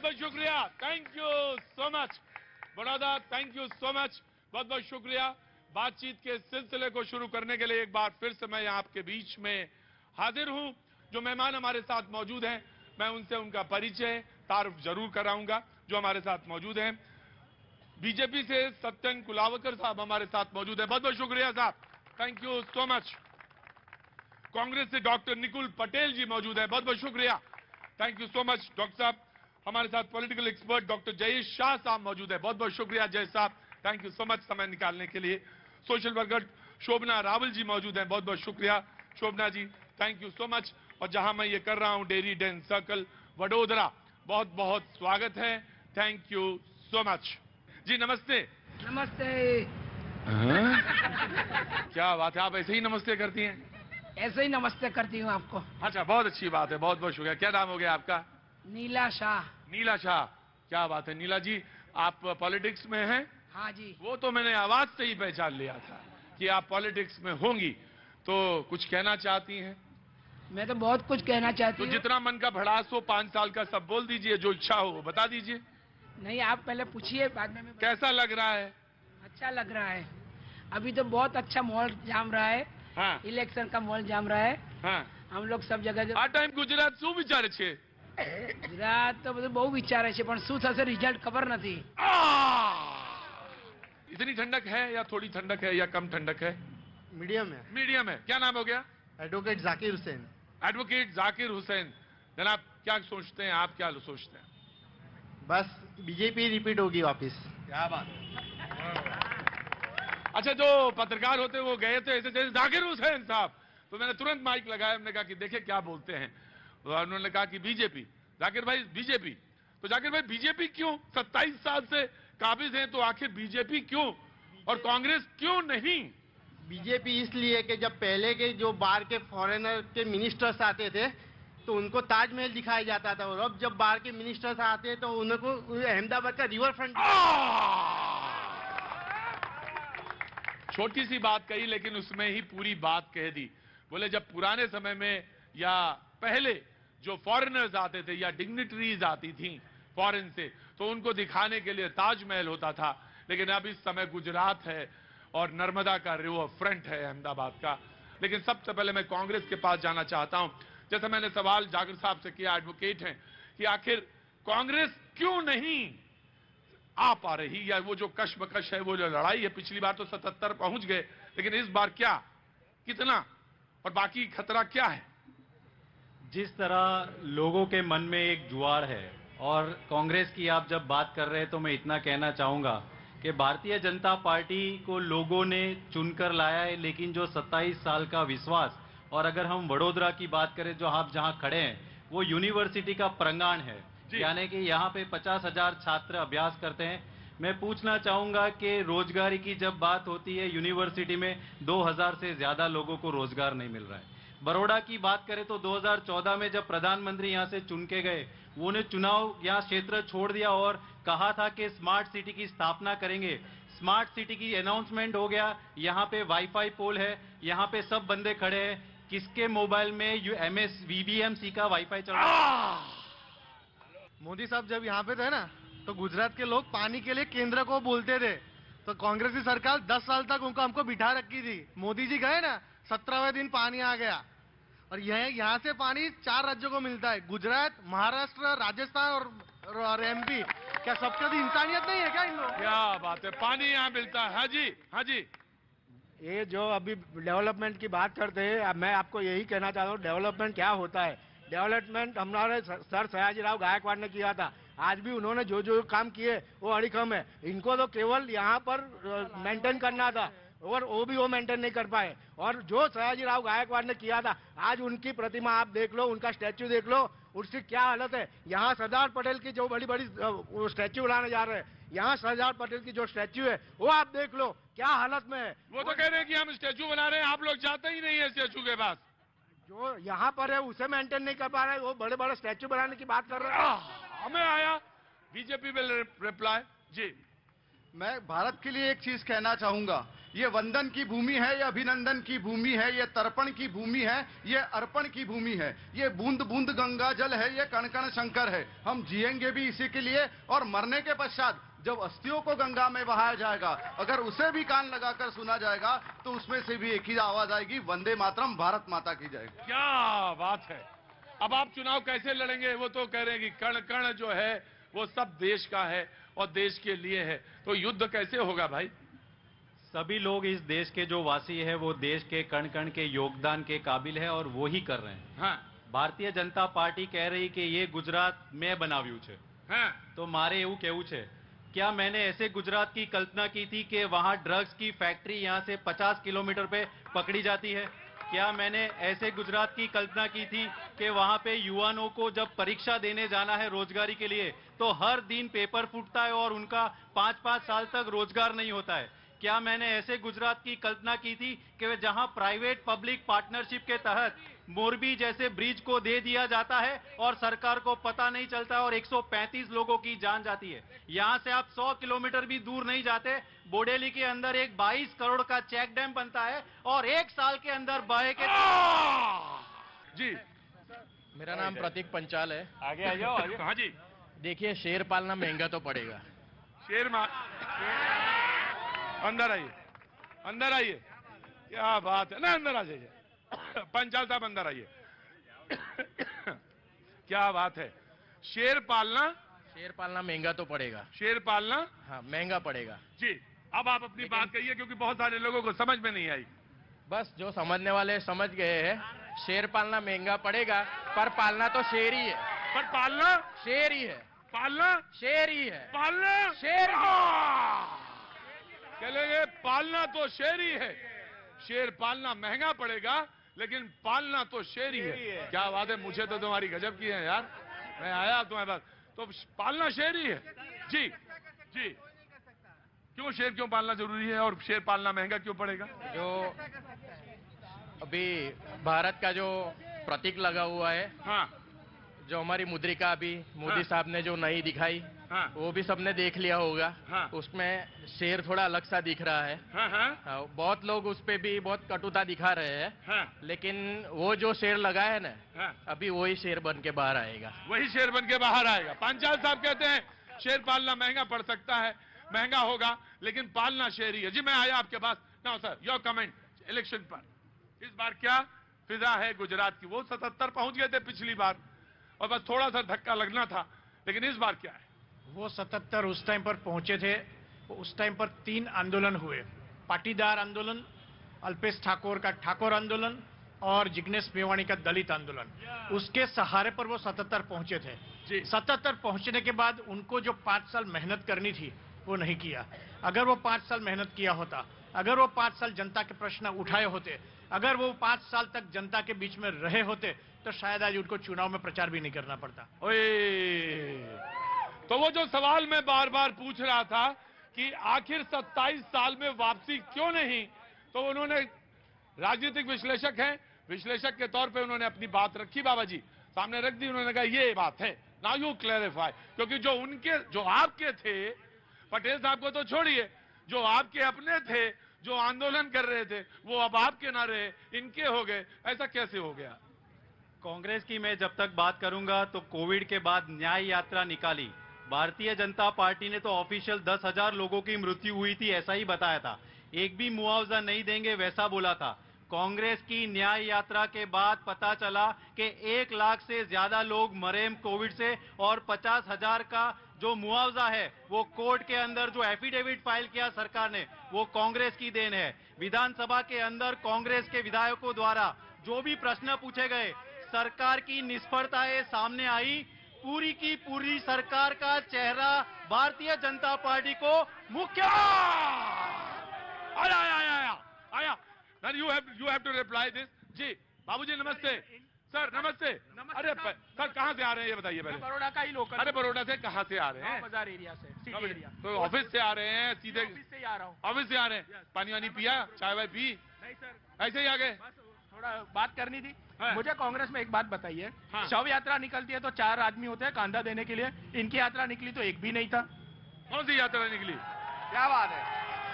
बहुत शुक्रिया, thank you so much Baroda, thank you so much, बहुत बहुत शुक्रिया। बातचीत के सिलसिले को शुरू करने के लिए एक बार फिर से मैं आपके बीच में हाजिर हूं। जो मेहमान हमारे साथ मौजूद हैं, मैं उनसे उनका परिचय तारुफ जरूर कराऊंगा। जो हमारे साथ मौजूद हैं, बीजेपी से सत्यन कुलावकर साहब हमारे साथ मौजूद हैं, बहुत बहुत शुक्रिया साहब, thank you so much. Congress से डॉक्टर निकुल पटेल जी मौजूद हैं, बहुत बहुत शुक्रिया, thank you so much doctor साहब। हमारे साथ political expert doctor Jayesh Shah साहब मौजूद है, बहुत बहुत शुक्रिया जय साहब, थैंक यू सो मच समय निकालने के लिए। सोशल वर्कर शोभना रावल जी मौजूद हैं, बहुत बहुत शुक्रिया शोभना जी, थैंक यू सो मच। और जहां मैं ये कर रहा हूं डेरी डेन सर्कल वडोदरा, बहुत बहुत स्वागत है, थैंक यू सो मच जी। नमस्ते। नमस्ते। क्या बात है, आप ऐसे ही नमस्ते करती हैं? ऐसे ही नमस्ते करती हूँ आपको। अच्छा, बहुत अच्छी बात है, बहुत बहुत शुक्रिया। क्या नाम हो गया आपका? नीला शाह। नीला शाह, क्या बात है नीला जी, आप पॉलिटिक्स में हैं? हाँ जी। वो तो मैंने आवाज से ही पहचान लिया था कि आप पॉलिटिक्स में होंगी। तो कुछ कहना चाहती हैं? मैं तो बहुत कुछ कहना चाहती तो हूँ। जितना मन का भड़ास हो 5 साल का सब बोल दीजिए, जो इच्छा हो वो बता दीजिए। नहीं, आप पहले पूछिए, बाद में मैं कैसा लग रहा है? अच्छा लग रहा है। अभी तो बहुत अच्छा माहौल जाम रहा है। हाँ इलेक्शन का माहौल जाम रहा है। हाँ। हम लोग सब जगह આ ટાઈમ ગુજરાત શું વિચારે છે? ગુજરાત તો બધું બહુ વિચારે છે, પણ શું થશે રિઝલ્ટ ખબર નથી। इतनी ठंडक है या थोड़ी ठंडक है या कम ठंडक है? मीडियम है। मीडियम है। क्या नाम हो गया? एडवोकेट जाकिर हुसैन। एडवोकेट जाकिर हुसैन। जनाब क्या सोचते हैं, आप क्या सोचते हैं? बस बीजेपी रिपीट होगी वापस। क्या बात है। अच्छा, जो पत्रकार होते हैं वो गए थे ऐसे जैसे जाकिर हुसैन साहब, तो मैंने तुरंत माइक लगाया, हमने कहा कि देखिए क्या बोलते हैं। तो उन्होंने कहा कि बीजेपी। जाकिर भाई बीजेपी, तो जाकिर भाई बीजेपी क्यों? 27 साल से काबिज हैं, तो आखिर बीजेपी क्यों और कांग्रेस क्यों नहीं? बीजेपी इसलिए कि जब पहले के जो बाहर के फॉरेनर के मिनिस्टर्स आते थे तो उनको ताजमहल दिखाया जाता था, और अब जब बाहर के मिनिस्टर्स आते हैं तो उनको अहमदाबाद का रिवर फ्रंट। छोटी सी बात कही लेकिन उसमें ही पूरी बात कह दी। बोले जब पुराने समय में या पहले जो फॉरेनर्स आते थे या डिग्निटरीज आती थी फॉरेन से, तो उनको दिखाने के लिए ताजमहल होता था, लेकिन अब इस समय गुजरात है और नर्मदा का रिवर फ्रंट है अहमदाबाद का। लेकिन सबसे पहले मैं कांग्रेस के पास जाना चाहता हूं। जैसा मैंने सवाल जाकिर साहब से किया, एडवोकेट हैं, कि आखिर कांग्रेस क्यों नहीं आ पा रही, या वो जो कशमकश है, वो जो लड़ाई है, पिछली बार तो 77 पहुंच गए, लेकिन इस बार क्या, कितना, और बाकी खतरा क्या है? जिस तरह लोगों के मन में एक जुआर है, और कांग्रेस की आप जब बात कर रहे हैं तो मैं इतना कहना चाहूंगा कि भारतीय जनता पार्टी को लोगों ने चुनकर लाया है, लेकिन जो 27 साल का विश्वास, और अगर हम वडोदरा की बात करें जो आप जहां खड़े हैं, वो यूनिवर्सिटी का प्रांगण है, यानी कि यहाँ पे 50,000 छात्र अभ्यास करते हैं। मैं पूछना चाहूंगा कि रोजगारी की जब बात होती है, यूनिवर्सिटी में 2000 से ज्यादा लोगों को रोजगार नहीं मिल रहा है। बड़ौदा की बात करें तो 2014 में जब प्रधानमंत्री यहां से चुन के गए, उन्होंने चुनाव यहाँ क्षेत्र छोड़ दिया और कहा था कि स्मार्ट सिटी की स्थापना करेंगे। स्मार्ट सिटी की अनाउंसमेंट हो गया, यहाँ पे वाईफाई पोल है, यहाँ पे सब बंदे खड़े हैं, किसके मोबाइल में MS VVMC का वाईफाई चल रहा है? मोदी साहब जब यहाँ पे थे ना, तो गुजरात के लोग पानी के लिए केंद्र को बोलते थे, तो कांग्रेस की सरकार 10 साल तक उनको हमको बिठा रखी थी। मोदी जी गए ना, 17वें दिन पानी आ गया, और यहाँ से पानी 4 राज्यों को मिलता है, गुजरात, महाराष्ट्र, राजस्थान और MP। क्या सबके लिए इंसानियत नहीं है क्या इन लोगों? क्या बात है, पानी यहाँ मिलता है। हाँ जी, हाँ जी। ये जो अभी डेवलपमेंट की बात करते हैं, अब मैं आपको यही कहना चाहता हूँ, डेवलपमेंट क्या होता है। डेवलपमेंट हमारे सर सयाजीराव गायकवाड़ ने किया था, आज भी उन्होंने जो जो काम किए वो अड़िखम है। इनको तो केवल यहाँ पर मेंटेन करना था, और वो मेंटेन नहीं कर पाए। और जो सयाजीराव गायकवाड़ ने किया था, आज उनकी प्रतिमा आप देख लो, उनका स्टैच्यू देख लो, उसकी क्या हालत है। यहाँ सरदार पटेल की जो बड़ी बड़ी स्टैच्यू बनाने जा रहे हैं, यहाँ सरदार पटेल की जो स्टैच्यू है वो आप देख लो क्या हालत में है। वो तो कह रहे हैं कि हम स्टैच्यू बना रहे हैं, आप लोग जाते ही नहीं है स्टैच्यू के पास। जो यहाँ पर है उसे मेंटेन नहीं कर पा रहे, वो बड़े बड़े स्टैच्यू बनाने की बात कर रहे हैं। हमें आया बीजेपी विल रिप्लाई जी। मैं भारत के लिए एक चीज कहना चाहूंगा ये वंदन की भूमि है, ये अभिनंदन की भूमि है, ये तर्पण की भूमि है, ये अर्पण की भूमि है, ये बूंद बूंद गंगा जल है, ये कण कण शंकर है। हम जिएंगे भी इसी के लिए, और मरने के पश्चात जब अस्थियों को गंगा में बहाया जाएगा, अगर उसे भी कान लगाकर सुना जाएगा तो उसमें से भी एक ही आवाज आएगी, वंदे मातरम, भारत माता की जय। क्या बात है। अब आप चुनाव कैसे लड़ेंगे? वो तो कह रहे हैं कि कण कण जो है वो सब देश का है और देश के लिए है, तो युद्ध कैसे होगा भाई? सभी लोग इस देश के जो वासी है वो देश के कण कण के योगदान के काबिल है और वो ही कर रहे हैं। हाँ ભારતીય જનતા પાર્ટી कह रही कि ये गुजरात मैं बनाव्યું છે, हाँ तो मारे એવું કેવું છે, क्या मैंने ऐसे गुजरात की कल्पना की थी कि वहां ड्रग्स की फैक्ट्री यहां से 50 किलोमीटर पे पकड़ी जाती है? क्या मैंने ऐसे गुजरात की कल्पना की थी कि वहां पे युवाओं को जब परीक्षा देने जाना है रोजगारी के लिए तो हर दिन पेपर फूटता है और उनका 5-5 साल तक रोजगार नहीं होता है? क्या मैंने ऐसे गुजरात की कल्पना की थी कि जहां प्राइवेट पब्लिक पार्टनरशिप के तहत मोरबी जैसे ब्रिज को दे दिया जाता है और सरकार को पता नहीं चलता और 135 लोगों की जान जाती है? यहां से आप 100 किलोमीटर भी दूर नहीं जाते, बोडेली के अंदर एक 22 करोड़ का चेक डैम बनता है और 1 साल के अंदर बहे के जी। मेरा नाम प्रतीक पंचाल है। आगे आ जाओ, आगे। हाँ जी। देखिए, शेर पालना महंगा तो पड़ेगा। शेर मार, अंदर आइए, अंदर आइए। क्या बात है ना, अंदर आ जाइए। पंचाल साहब अंदर आइए। क्या बात है। शेर पालना महंगा तो पड़ेगा। शेर पालना, हाँ, महंगा पड़ेगा जी। अब आप अपनी बात कहिए, क्योंकि बहुत सारे लोगों को समझ में नहीं आई। बस जो समझने वाले समझ गए हैं। शेर पालना महंगा पड़ेगा, पर पालना तो शेर ही है। पर पालना शेर ही है। पालना शेर ही है। पालना शेर चलेंगे। पालना तो शेर ही है। शेर पालना महंगा पड़ेगा, लेकिन पालना तो शेर ही है। क्या बात है, मुझे तो तुम्हारी गजब की है यार। मैं आया तुम्हारे पास, तो पालना शेर ही है। जी जी। क्यों शेर क्यों पालना जरूरी है और शेर पालना महंगा क्यों पड़ेगा? जो अभी भारत का जो प्रतीक लगा हुआ है, हाँ जो हमारी मुद्रिका अभी मोदी हाँ। साहब ने जो नई दिखाई, हाँ वो भी सबने देख लिया होगा। हाँ। उसमें शेर थोड़ा अलग सा दिख रहा है। हाँ हाँ बहुत लोग उस पे भी बहुत कटुता दिखा रहे हैं। हाँ लेकिन वो जो शेर लगा है ना, हाँ। अभी वही शेर बन के बाहर आएगा। वही शेर बन के बाहर आएगा। पांचाल साहब कहते हैं शेर पालना महंगा पड़ सकता है, महंगा होगा, लेकिन पालना शेर ही है। जी मैं आया आपके पास। Now sir, your comment election पर। इस बार क्या फिजा है गुजरात की? वो 77 पहुंच गए थे पिछली बार और बस थोड़ा सा धक्का लगना था, लेकिन इस बार क्या है? वो 77 उस टाइम पर पहुंचे थे। उस टाइम पर 3 आंदोलन हुए, पाटीदार आंदोलन, अल्पेश ठाकोर का ठाकोर आंदोलन और जिग्नेश मेवाणी का दलित आंदोलन। उसके सहारे पर वो 77 पहुंचे थे। जी। 77 पहुंचने के बाद उनको जो 5 साल मेहनत करनी थी वो नहीं किया। अगर वो 5 साल मेहनत किया होता, अगर वो 5 साल जनता के प्रश्न उठाए होते, अगर वो 5 साल तक जनता के बीच में रहे होते, तो शायद आज उनको चुनाव में प्रचार भी नहीं करना पड़ता। ओए, तो वो जो सवाल मैं बार बार पूछ रहा था कि आखिर 27 साल में वापसी क्यों नहीं, तो उन्होंने, राजनीतिक विश्लेषक हैं, विश्लेषक के तौर पे उन्होंने अपनी बात रखी, बाबा जी सामने रख दी। उन्होंने कहा ये बात है, नाउ यू क्लैरिफाई। क्योंकि जो आपके थे, पटेल साहब को तो छोड़िए, जो आपके अपने थे, जो आंदोलन कर रहे थे, वो अब आपके ना रहे, इनके हो गए। ऐसा कैसे हो गया? कांग्रेस की मैं जब तक बात करूंगा तो कोविड के बाद न्याय यात्रा निकाली। भारतीय जनता पार्टी ने तो ऑफिशियल 10,000 लोगों की मृत्यु हुई थी ऐसा ही बताया था, एक भी मुआवजा नहीं देंगे वैसा बोला था। कांग्रेस की न्याय यात्रा के बाद पता चला कि 1 लाख से ज्यादा लोग मरे कोविड से और 50,000 का जो मुआवजा है वो कोर्ट के अंदर जो एफिडेविट फाइल किया सरकार ने, वो कांग्रेस की देन है। विधानसभा के अंदर कांग्रेस के विधायकों द्वारा जो भी प्रश्न पूछे गए, सरकार की निष्फलताएं सामने आई। पूरी की पूरी सरकार का चेहरा भारतीय जनता पार्टी को मुख्य आया। You have to reply this. जी बाबूजी नमस्ते। सर नमस्ते। अरे सर कहाँ से आ रहे हैं ये बताइए पहले। बड़ौदा का ही लोकल। अरे बड़ौदा से कहाँ से आ रहे हैं? बाजार एरिया से, सिटी एरिया। तो ऑफिस से आ रहे हैं सीधे? ऑफिस से ही आ रहा हूँ। ऑफिस से आ रहे हैं। पानी वानी पिया, चाय वाय पी? नहीं सर, ऐसे ही आ गए? थोड़ा बात करनी थी। हाँ। मुझे कांग्रेस में एक बात बताइए, हाँ। शव यात्रा निकलती है तो 4 आदमी होते हैं कांधा देने के लिए, इनकी यात्रा निकली तो एक भी नहीं था। कौन सी यात्रा निकली? क्या बात है।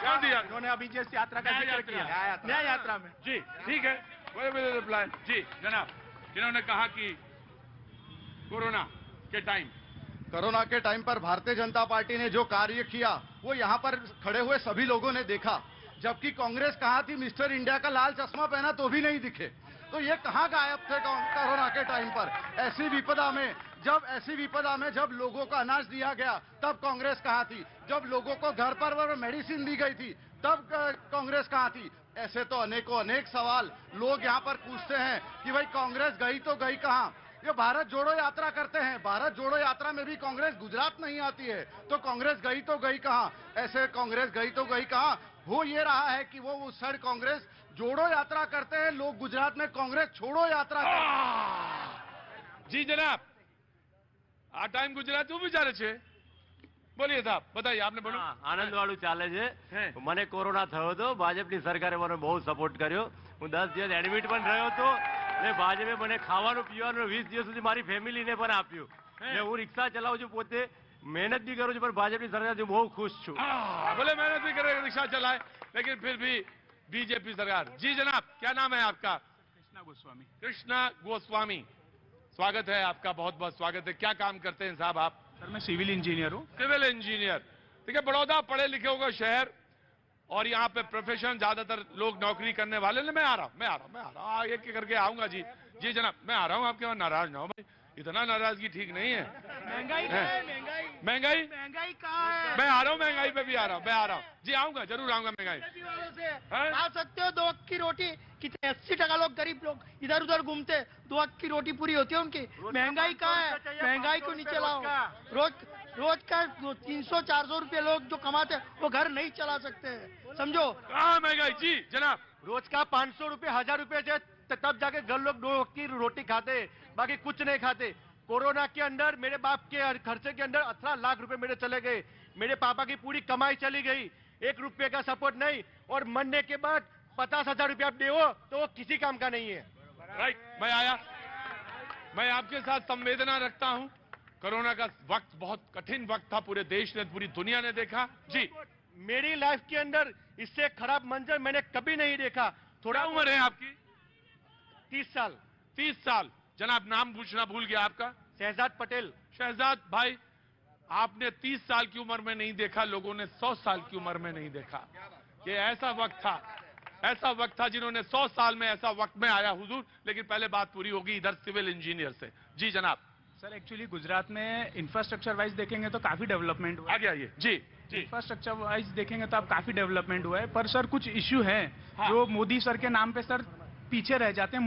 क्यों दिया? इन्होंने अभी जिस यात्रा का न्याय जिक्र यात्रा। किया न्याय यात्रा में। जी ठीक है, वो मेरे रिप्लाई। जी जनाब, जिन्होंने कहा कि कोरोना के टाइम कोरोना के टाइम पर भारतीय जनता पार्टी ने जो कार्य किया वो यहाँ पर खड़े हुए सभी लोगों ने देखा, जबकि कांग्रेस कहाँ थी? मिस्टर इंडिया का लाल चश्मा पहना तो भी नहीं दिखे। तो ये कहाँ गायब थे कोरोना के टाइम पर? ऐसी विपदा में जब लोगों को अनाज दिया गया तब कांग्रेस कहाँ थी? जब लोगों को घर पर मेडिसिन दी गई थी तब कांग्रेस कहाँ थी? ऐसे तो अनेक सवाल लोग यहाँ पर पूछते हैं कि भाई कांग्रेस गई तो गई कहाँ? ये भारत जोड़ो यात्रा करते हैं, भारत जोड़ो यात्रा में भी कांग्रेस गुजरात नहीं आती है, तो कांग्रेस गई तो गई कहाँ? ऐसे कांग्रेस गई तो गई कहाँ? हो ये रहा है कि वो उस साइड कांग्रेस जोड़ो यात्रा करते हैं, लोग गुजरात में कांग्रेस छोड़ो यात्रा करते हैं। जी जनाब, આ ટાઈમ ગુજરાતી વિચારે છે? બોલીએ સાહેબ, बताइए, आपने बोलो। આનંદ વાળું ચાલે હે. છે મને કોરોના થયો હતો ભાજપની સરકારે મને બહુ સપોર્ટ કર્યો હું 10 દિવસ એડમિટ પણ રહ્યો હતો ને ભાજપે મને ખાવાનું પીવાનું 20 દિવસ સુધી મારી ફેમિલીને પણ આપ્યું ને હું રિક્ષા ચલાવું છું પોતે મહેનત બી કરું છું પણ ભાજપની સરકારથી બહુ ખુશ છું बोले मेहनत भी करे, रिक्शा चलाए, लेकिन फिर भी बीजेपी सरकार। जी जनाब, क्या नाम है आपका? कृष्णा गोस्वामी। कृष्णा गोस्वामी, स्वागत है आपका, बहुत बहुत स्वागत है। क्या काम करते हैं साहब आप? सर मैं सिविल इंजीनियर हूँ। Civil engineer. देखिए, बड़ौदा पढ़े लिखे होगा शहर, और यहाँ पे प्रोफेशन ज्यादातर लोग नौकरी करने वाले। मैं आ रहा हूँ, एक एक करके आऊंगा। जी जी जनाब, मैं आ रहा हूँ। आपके वहां नाराज ना हो भाई, इतना नाराजगी ठीक नहीं है। महंगाई महंगाई महंगाई कहाँ है? मैं आ रहा हूँ, महंगाई पे भी आ रहा हूँ, मैं आ रहा हूँ जी, आऊंगा, जरूर आऊंगा। महंगाई हैं? खा सकते हो 2 अक्क की रोटी, कितने 80% लोग गरीब लोग इधर उधर घूमते, 2 अक्क की रोटी पूरी होती है उनकी। महंगाई कहाँ है? महंगाई को नीचे लाओ। रोज का 300-400 रुपए लोग जो कमाते हैं वो घर नहीं चला सकते हैं, समझो। कहाँ महंगाई? जी जनाब, रोज का 500 रुपए 1000 रुपए तब जाके घर लोग 2 अक्क की रोटी खाते, बाकी कुछ नहीं खाते। कोरोना के अंदर मेरे बाप के खर्चे के अंदर 18 लाख रुपए मेरे चले गए, मेरे पापा की पूरी कमाई चली गई, 1 रुपये का सपोर्ट नहीं, और मरने के बाद 50,000 रुपया आप दो तो वो किसी काम का नहीं है। राइट, मैं आया, मैं आपके साथ संवेदना रखता हूं। कोरोना का वक्त बहुत कठिन वक्त था, पूरे देश ने, पूरी दुनिया ने देखा। जी, मेरी लाइफ के अंदर इससे खराब मंजर मैंने कभी नहीं देखा। थोड़ा उम्र है आपकी? 30 साल। 30 साल। जनाब, नाम पूछना भूल गया आपका? शहजाद पटेल। शहजाद भाई, आपने 30 साल की उम्र में नहीं देखा, लोगों ने 100 साल की उम्र में नहीं देखा। ये ऐसा वक्त था जिन्होंने 100 साल में ऐसा वक्त में आया हुजूर। लेकिन पहले बात पूरी होगी इधर सिविल इंजीनियर से। जी जनाब। सर एक्चुअली गुजरात में इंफ्रास्ट्रक्चर वाइज देखेंगे तो काफी डेवलपमेंट हुआ है। आगे आइए। जी जी, इंफ्रास्ट्रक्चर वाइज देखेंगे तो अब काफी डेवलपमेंट हुआ है, पर सर कुछ इश्यू हैं हाँ। जो मोदी सर के नाम पे सर पीछे रह जाते हैं।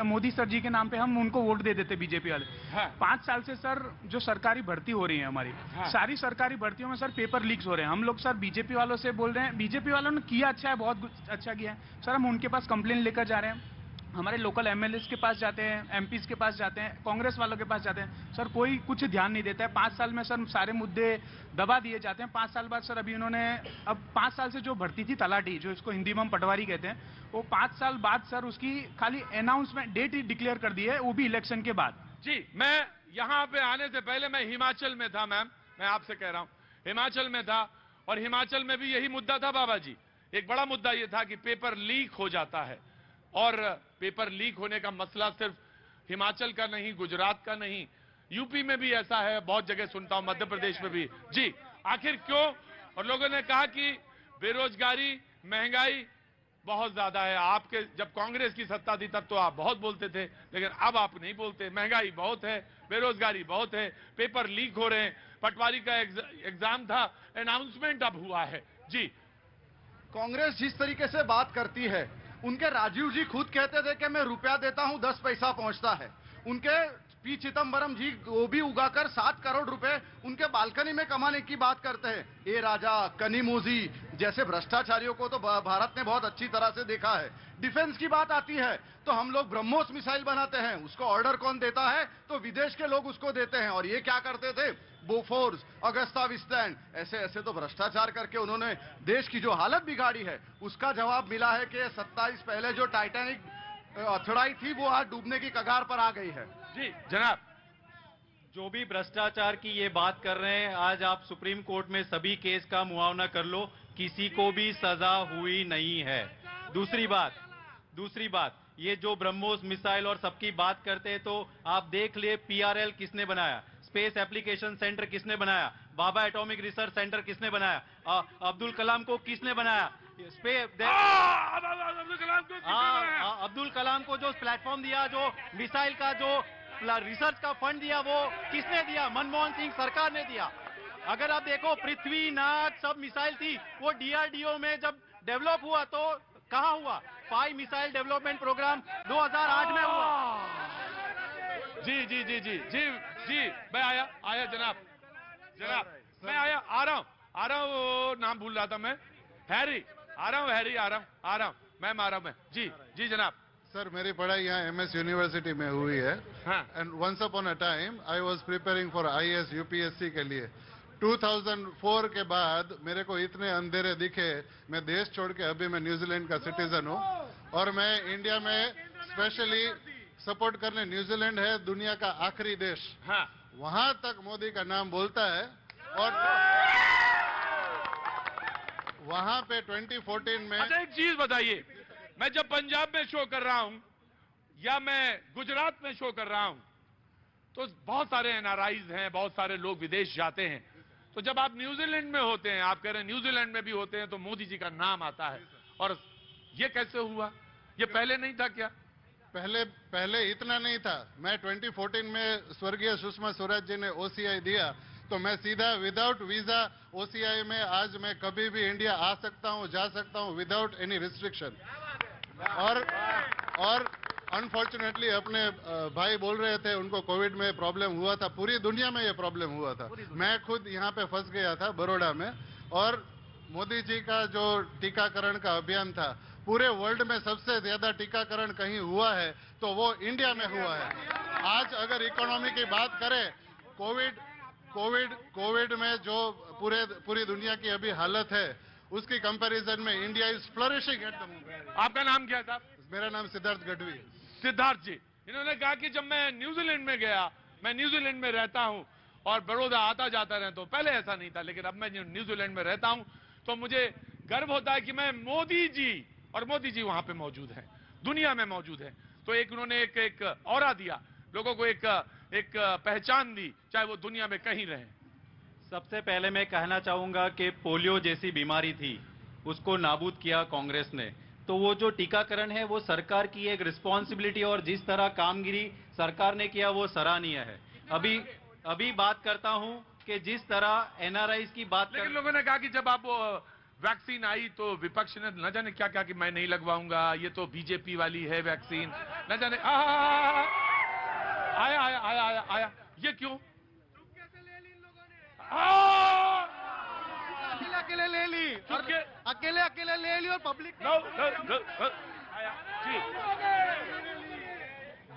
मोदी सर जी के नाम पे हम उनको वोट दे देते बीजेपी वाले। हाँ। 5 साल से सर जो सरकारी भर्ती हो रही है हमारी, हाँ। सारी सरकारी भर्तियों में सर पेपर लीक्स हो रहे हैं। हम लोग सर बीजेपी वालों से बोल रहे हैं, बीजेपी वालों ने किया अच्छा है, बहुत अच्छा किया है सर, हम उनके पास कंप्लेन लेकर जा रहे हैं, हमारे लोकल एमएलएस के पास जाते हैं, एमपीज के पास जाते हैं, कांग्रेस वालों के पास जाते हैं, सर कोई कुछ ध्यान नहीं देता है। 5 साल में सर सारे मुद्दे दबा दिए जाते हैं। 5 साल बाद सर अभी उन्होंने, अब 5 साल से जो भर्ती थी तलाटी, जो इसको हिंदी में हम पटवारी कहते हैं, वो 5 साल बाद सर उसकी खाली अनाउंसमेंट डेट ही डिक्लेयर कर दी है, वो भी इलेक्शन के बाद। जी, मैं यहाँ पे आने से पहले मैं हिमाचल में था मैम, मैं आपसे कह रहा हूँ, हिमाचल में था, और हिमाचल में भी यही मुद्दा था बाबा जी। एक बड़ा मुद्दा ये था कि पेपर लीक हो जाता है, और पेपर लीक होने का मसला सिर्फ हिमाचल का नहीं, गुजरात का नहीं, यूपी में भी ऐसा है, बहुत जगह सुनता हूं, मध्य प्रदेश में भी। जी, आखिर क्यों? और लोगों ने कहा कि बेरोजगारी, महंगाई बहुत ज्यादा है। आपके जब कांग्रेस की सत्ता थी तब तो आप बहुत बोलते थे, लेकिन अब आप नहीं बोलते। महंगाई बहुत है, बेरोजगारी बहुत है, पेपर लीक हो रहे हैं, पटवारी का एग्जाम था, अनाउंसमेंट अब हुआ है। जी, कांग्रेस जिस तरीके से बात करती है, उनके राजीव जी खुद कहते थे कि मैं रुपया देता हूं 10 पैसा पहुंचता है। उनके पी चिदम्बरम जी गोभी उगाकर 7 करोड़ रुपए उनके बालकनी में कमाने की बात करते हैं। ए राजा, कनिमोजी जैसे भ्रष्टाचारियों को तो भारत ने बहुत अच्छी तरह से देखा है। डिफेंस की बात आती है तो हम लोग ब्रह्मोस मिसाइल बनाते हैं, उसको ऑर्डर कौन देता है? तो विदेश के लोग उसको देते हैं। और ये क्या करते थे? बोफोर्स, अगस्ता वेस्टलैंड, ऐसे ऐसे तो भ्रष्टाचार करके उन्होंने देश की जो हालत बिगाड़ी है, उसका जवाब मिला है कि 27 पहले जो टाइटैनिक अथड़ाई थी वो आज डूबने की कगार पर आ गई है। जी जनाब, जो भी भ्रष्टाचार की ये बात कर रहे हैं, आज आप सुप्रीम कोर्ट में सभी केस का मुआवना कर लो, किसी को भी सजा हुई नहीं है। दूसरी बात ये जो ब्रह्मोस मिसाइल और सबकी बात करते हैं तो आप देख लिए पीआरएल किसने बनाया, स्पेस एप्लीकेशन सेंटर किसने बनाया, बाबा एटॉमिक रिसर्च सेंटर किसने बनाया, अब्दुल कलाम को किसने बनाया, अब्दुल कलाम को जो प्लेटफॉर्म दिया, जो मिसाइल का जो रिसर्च का फंड दिया, वो किसने दिया? मनमोहन सिंह सरकार ने दिया। अगर आप देखो पृथ्वीनाथ सब मिसाइल थी, वो डीआरडीओ में जब डेवलप हुआ तो कहां हुआ? पाई मिसाइल डेवलपमेंट प्रोग्राम 2008 में हुआ। जी मैं आया जनाब मैं आ रहा हूँ नाम भूल रहा था मैं। हैरी आ रहा हूँ मैं जी जनाब। सर मेरी पढ़ाई यहाँ एमएस यूनिवर्सिटी में हुई है and once upon a time I was preparing for IAS UPSC के लिए। 2004 के बाद मेरे को इतने अंधेरे दिखे, मैं देश छोड़ के अभी मैं न्यूजीलैंड का सिटीजन हूँ और मैं इंडिया में स्पेशली सपोर्ट करने, न्यूजीलैंड है दुनिया का आखिरी देश, वहां तक मोदी का नाम बोलता है और वहां पे 2014 में। अच्छा एक चीज बताइए, मैं जब पंजाब में शो कर रहा हूं या मैं गुजरात में शो कर रहा हूं तो बहुत सारे एनआरआईज हैं, बहुत सारे लोग विदेश जाते हैं, तो जब आप न्यूजीलैंड में होते हैं, आप कह रहे हैं न्यूजीलैंड में भी होते हैं, तो मोदी जी का नाम आता है। और ये कैसे हुआ? ये पहले नहीं था क्या? पहले इतना नहीं था। मैं 2014 में स्वर्गीय सुषमा स्वराज जी ने ओसीआई दिया तो मैं सीधा विदाउट वीजा ओसीआई में आज मैं कभी भी इंडिया आ सकता हूं, जा सकता हूं विदाउट एनी रिस्ट्रिक्शन। और अनफॉर्चुनेटली अपने भाई बोल रहे थे उनको कोविड में प्रॉब्लम हुआ था, पूरी दुनिया में ये प्रॉब्लम हुआ था। मैं खुद यहाँ पे फंस गया था बड़ौदा में, और मोदी जी का जो टीकाकरण का अभियान था, पूरे वर्ल्ड में सबसे ज्यादा टीकाकरण कहीं हुआ है तो वो इंडिया में हुआ है। आज अगर इकोनॉमी की बात करें, कोविड में जो पूरी दुनिया की अभी हालत है उसकी कंपैरिजन में India is flourishing at the moment. आपका नाम क्या था? मेरा नाम सिद्धार्थ गढ़वी। सिद्धार्थ जी, इन्होंने कहा कि जब मैं न्यूजीलैंड में गया, मैं न्यूजीलैंड में रहता हूं और बड़ौदा आता जाता रहता हूं, पहले ऐसा नहीं था, लेकिन अब मैं न्यूजीलैंड में रहता हूं तो मुझे गर्व होता है कि मैं मोदी जी, और मोदी जी वहां पे मौजूद हैं, दुनिया में मौजूद हैं। तो एक उन्होंने एक ऑरा दिया, लोगों को एक पहचान दी, चाहे वो दुनिया में कहीं रहे। सबसे पहले मैं कहना चाहूंगा कि पोलियो जैसी बीमारी थी, उसको नाबूद किया कांग्रेस ने। तो वो जो टीकाकरण है वो सरकार की एक रिस्पॉन्सिबिलिटी, और जिस तरह कामगिरी सरकार ने किया वो सराहनीय है। अभी बात करता हूं कि जिस तरह एनआरआईज की बात, लेकिन लोगों ने कहा कि जब आप वैक्सीन आई तो विपक्ष ने न जाने क्या क्या कि मैं नहीं लगवाऊंगा, ये तो बीजेपी वाली है वैक्सीन, न जाने आया ये क्यों? अकेले ले ली, अकेले ले ली और पब्लिक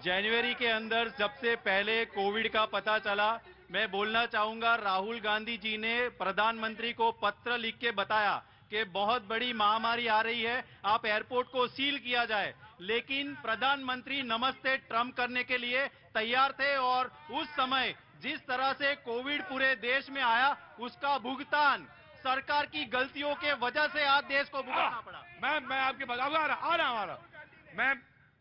जनवरी के अंदर सबसे पहले कोविड का पता चला, मैं बोलना चाहूंगा राहुल गांधी जी ने प्रधानमंत्री को पत्र लिख के बताया कि बहुत बड़ी महामारी आ रही है, आप एयरपोर्ट को सील किया जाए, लेकिन प्रधानमंत्री नमस्ते ट्रम्प करने के लिए तैयार थे। और उस समय जिस तरह से कोविड पूरे देश में आया, उसका भुगतान सरकार की गलतियों के वजह से आज देश को भुगतना पड़ा। मैं आपके पास आ रहा हूं। मैं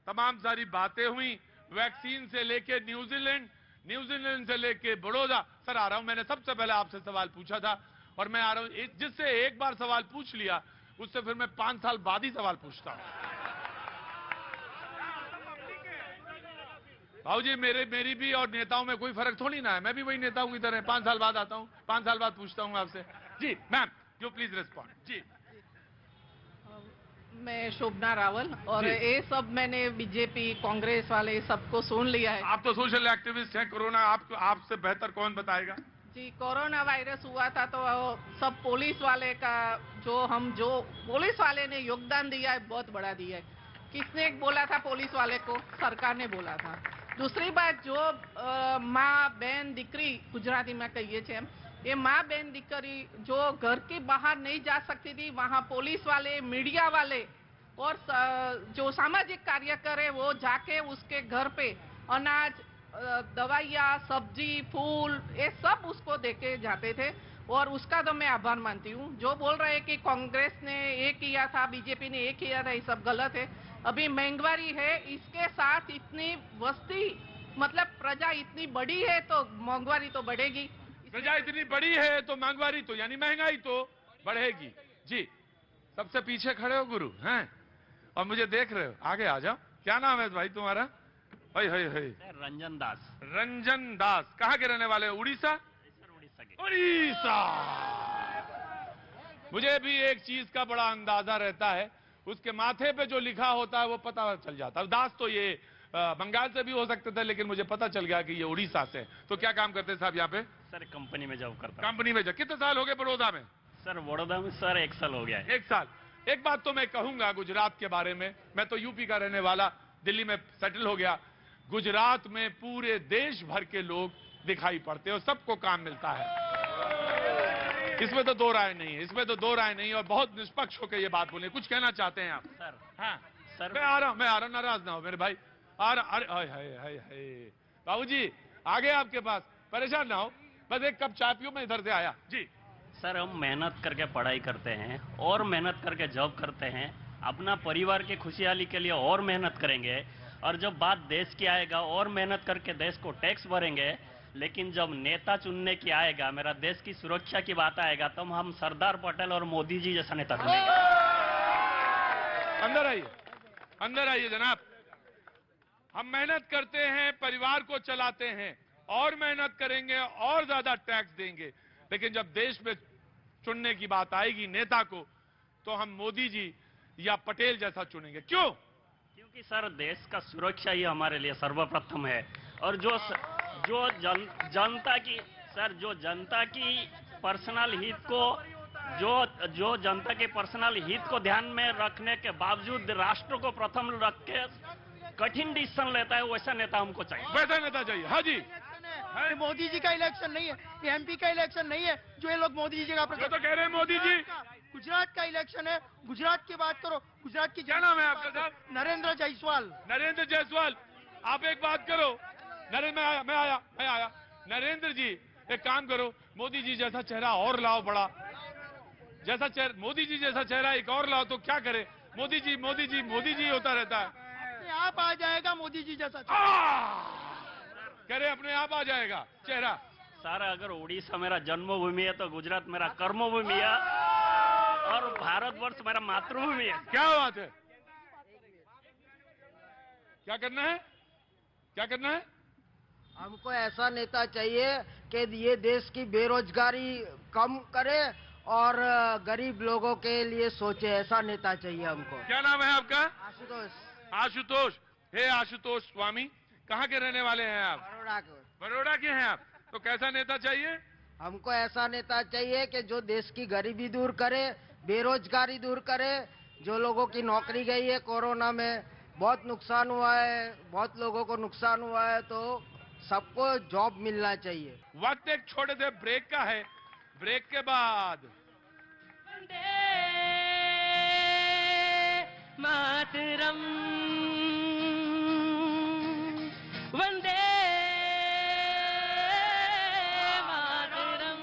तमाम सारी बातें हुई, वैक्सीन से लेके न्यूजीलैंड से लेके बड़ौदा। सर आ रहा हूं, मैंने सबसे पहले आपसे सवाल पूछा था और मैं आ रहा हूं, जिससे एक बार सवाल पूछ लिया उससे फिर मैं 5 साल बाद ही सवाल पूछता हूं। भाऊजी मेरी भी और नेताओं में कोई फर्क थोड़ी ना है, मैं भी वही नेताओं की तरह 5 साल बाद आता हूं, 5 साल बाद पूछता हूं आपसे। जी मैम, यू प्लीज रिस्पॉन्ड। जी मैं शोभना रावल, और ये सब मैंने बीजेपी कांग्रेस वाले सबको सुन लिया है। आप तो सोशल एक्टिविस्ट हैं, कोरोना आपसे बेहतर कौन बताएगा? जी, कोरोना वायरस हुआ था तो सब पुलिस वाले का जो पुलिस वाले ने योगदान दिया है, बहुत बड़ा दिया है। किसने बोला था पुलिस वाले को? सरकार ने बोला था। दूसरी बात, जो माँ बहन दीकरी गुजराती में कहिए छे, ये माँ बहन दीकरी जो घर के बाहर नहीं जा सकती थी, वहाँ पुलिस वाले, मीडिया वाले और जो सामाजिक कार्यकर है वो जाके उसके घर पे अनाज, दवाइयाँ, सब्जी, फूल, ये सब उसको देके जाते थे। और उसका तो मैं आभार मानती हूँ। जो बोल रहे हैं कि कांग्रेस ने ये किया था, बीजेपी ने ये किया था, ये सब गलत है। अभी महंगाई है, इसके साथ इतनी वस्ती मतलब प्रजा इतनी बड़ी है तो महंगाई तो बढ़ेगी। प्रजा इतनी बड़ी है तो महंगाई तो यानी महंगाई तो बढ़ेगी। जी, सबसे पीछे खड़े हो गुरु हैं और मुझे देख रहे हो, आगे आ जाओ। क्या नाम है भाई तुम्हारा? रंजन दास। रंजन दास, कहाँ के रहने वाले हो? उड़ीसा? उड़ीसा के। उड़ीसा। मुझे भी एक चीज का बड़ा अंदाजा रहता है, उसके माथे पे जो लिखा होता है वो पता चल जाता है। दास तो ये बंगाल से भी हो सकते थे, लेकिन मुझे पता चल गया कि ये उड़ीसा से। तो क्या काम करते साहब यहाँ पे? सर कंपनी में जॉब करता। कंपनी में? कितने साल हो गए बड़ौदा में? सर बड़ौदा में सर 1 साल हो गया है। 1 साल। एक बात तो मैं कहूंगा गुजरात के बारे में, मैं तो यूपी का रहने वाला, दिल्ली में सेटल हो गया। गुजरात में पूरे देश भर के लोग दिखाई पड़ते हैं और सबको काम मिलता है। इसमें तो दो राय नहीं है, इसमें तो दो राय नहीं है। और बहुत निष्पक्ष होकर ये बात बोले। कुछ कहना चाहते हैं आप? सर हाँ सर मैं आ रहा हूं, नाराज ना हो मेरे भाई। आ रहा। अरे हाय बाबूजी आगे आपके पास, परेशान ना हो, बस एक कप चाय पियो, मैं इधर से आया। जी सर, हम मेहनत करके पढ़ाई करते हैं और मेहनत करके जॉब करते हैं, अपना परिवार की खुशहाली के लिए और मेहनत करेंगे। और जब बात देश की आएगा और मेहनत करके देश को टैक्स भरेंगे, लेकिन जब नेता चुनने की आएगा, मेरा देश की सुरक्षा की बात आएगा, तो हम सरदार पटेल और मोदी जी जैसा नेता चुनेंगे। अंदर आइए जनाब। हम मेहनत करते हैं, परिवार को चलाते हैं, और मेहनत करेंगे और ज्यादा टैक्स देंगे, लेकिन जब देश में चुनने की बात आएगी नेता को, तो हम मोदी जी या पटेल जैसा चुनेंगे। क्यों? क्योंकि सर देश का सुरक्षा ही हमारे लिए सर्वप्रथम है। और जो जनता की सर, जो जनता की पर्सनल हित को, जो जनता के पर्सनल हित को ध्यान में रखने के बावजूद राष्ट्र को प्रथम रख के कठिन डिसीजन लेता है, वैसा नेता हमको चाहिए। वैसा नेता चाहिए। हाँ जी। ये मोदी जी का इलेक्शन नहीं है, ये एमपी का इलेक्शन नहीं है जो ये लोग मोदी जी का जो तो कह रहे हैं मोदी जी। गुजरात का इलेक्शन है। गुजरात की बात करो। गुजरात की क्या नाम है आपका साहब? नरेंद्र जायसवाल। नरेंद्र जायसवाल, आप एक बात करो। मैं आया। नरेंद्र जी एक काम करो, मोदी जी जैसा चेहरा और लाओ, बड़ा जैसा चेहरा, मोदी जी जैसा चेहरा एक और लाओ, तो क्या करे? मोदी जी होता रहता है। अपने आप आ जाएगा मोदी जी जैसा। कह रहे अपने आप आ जाएगा चेहरा। सर अगर उड़ीसा मेरा जन्मभूमि है तो गुजरात मेरा कर्मभूमि है और भारतवर्ष मेरा मातृभूमि है। क्या बात है? क्या करना है? हमको ऐसा नेता चाहिए कि ये देश की बेरोजगारी कम करे और गरीब लोगों के लिए सोचे, ऐसा नेता चाहिए हमको। क्या नाम है आपका? आशुतोष। हे आशुतोष स्वामी, कहाँ के रहने वाले हैं आप? बड़ौदा के हैं आप। तो कैसा नेता चाहिए? हमको ऐसा नेता चाहिए कि जो देश की गरीबी दूर करे, बेरोजगारी दूर करे। जो लोगों की नौकरी गई है कोरोना में, बहुत नुकसान हुआ है, बहुत लोगों को नुकसान हुआ है, तो सबको जॉब मिलना चाहिए। वक्त एक छोटे से ब्रेक का है, ब्रेक के बाद मातरम वंदे मातरम।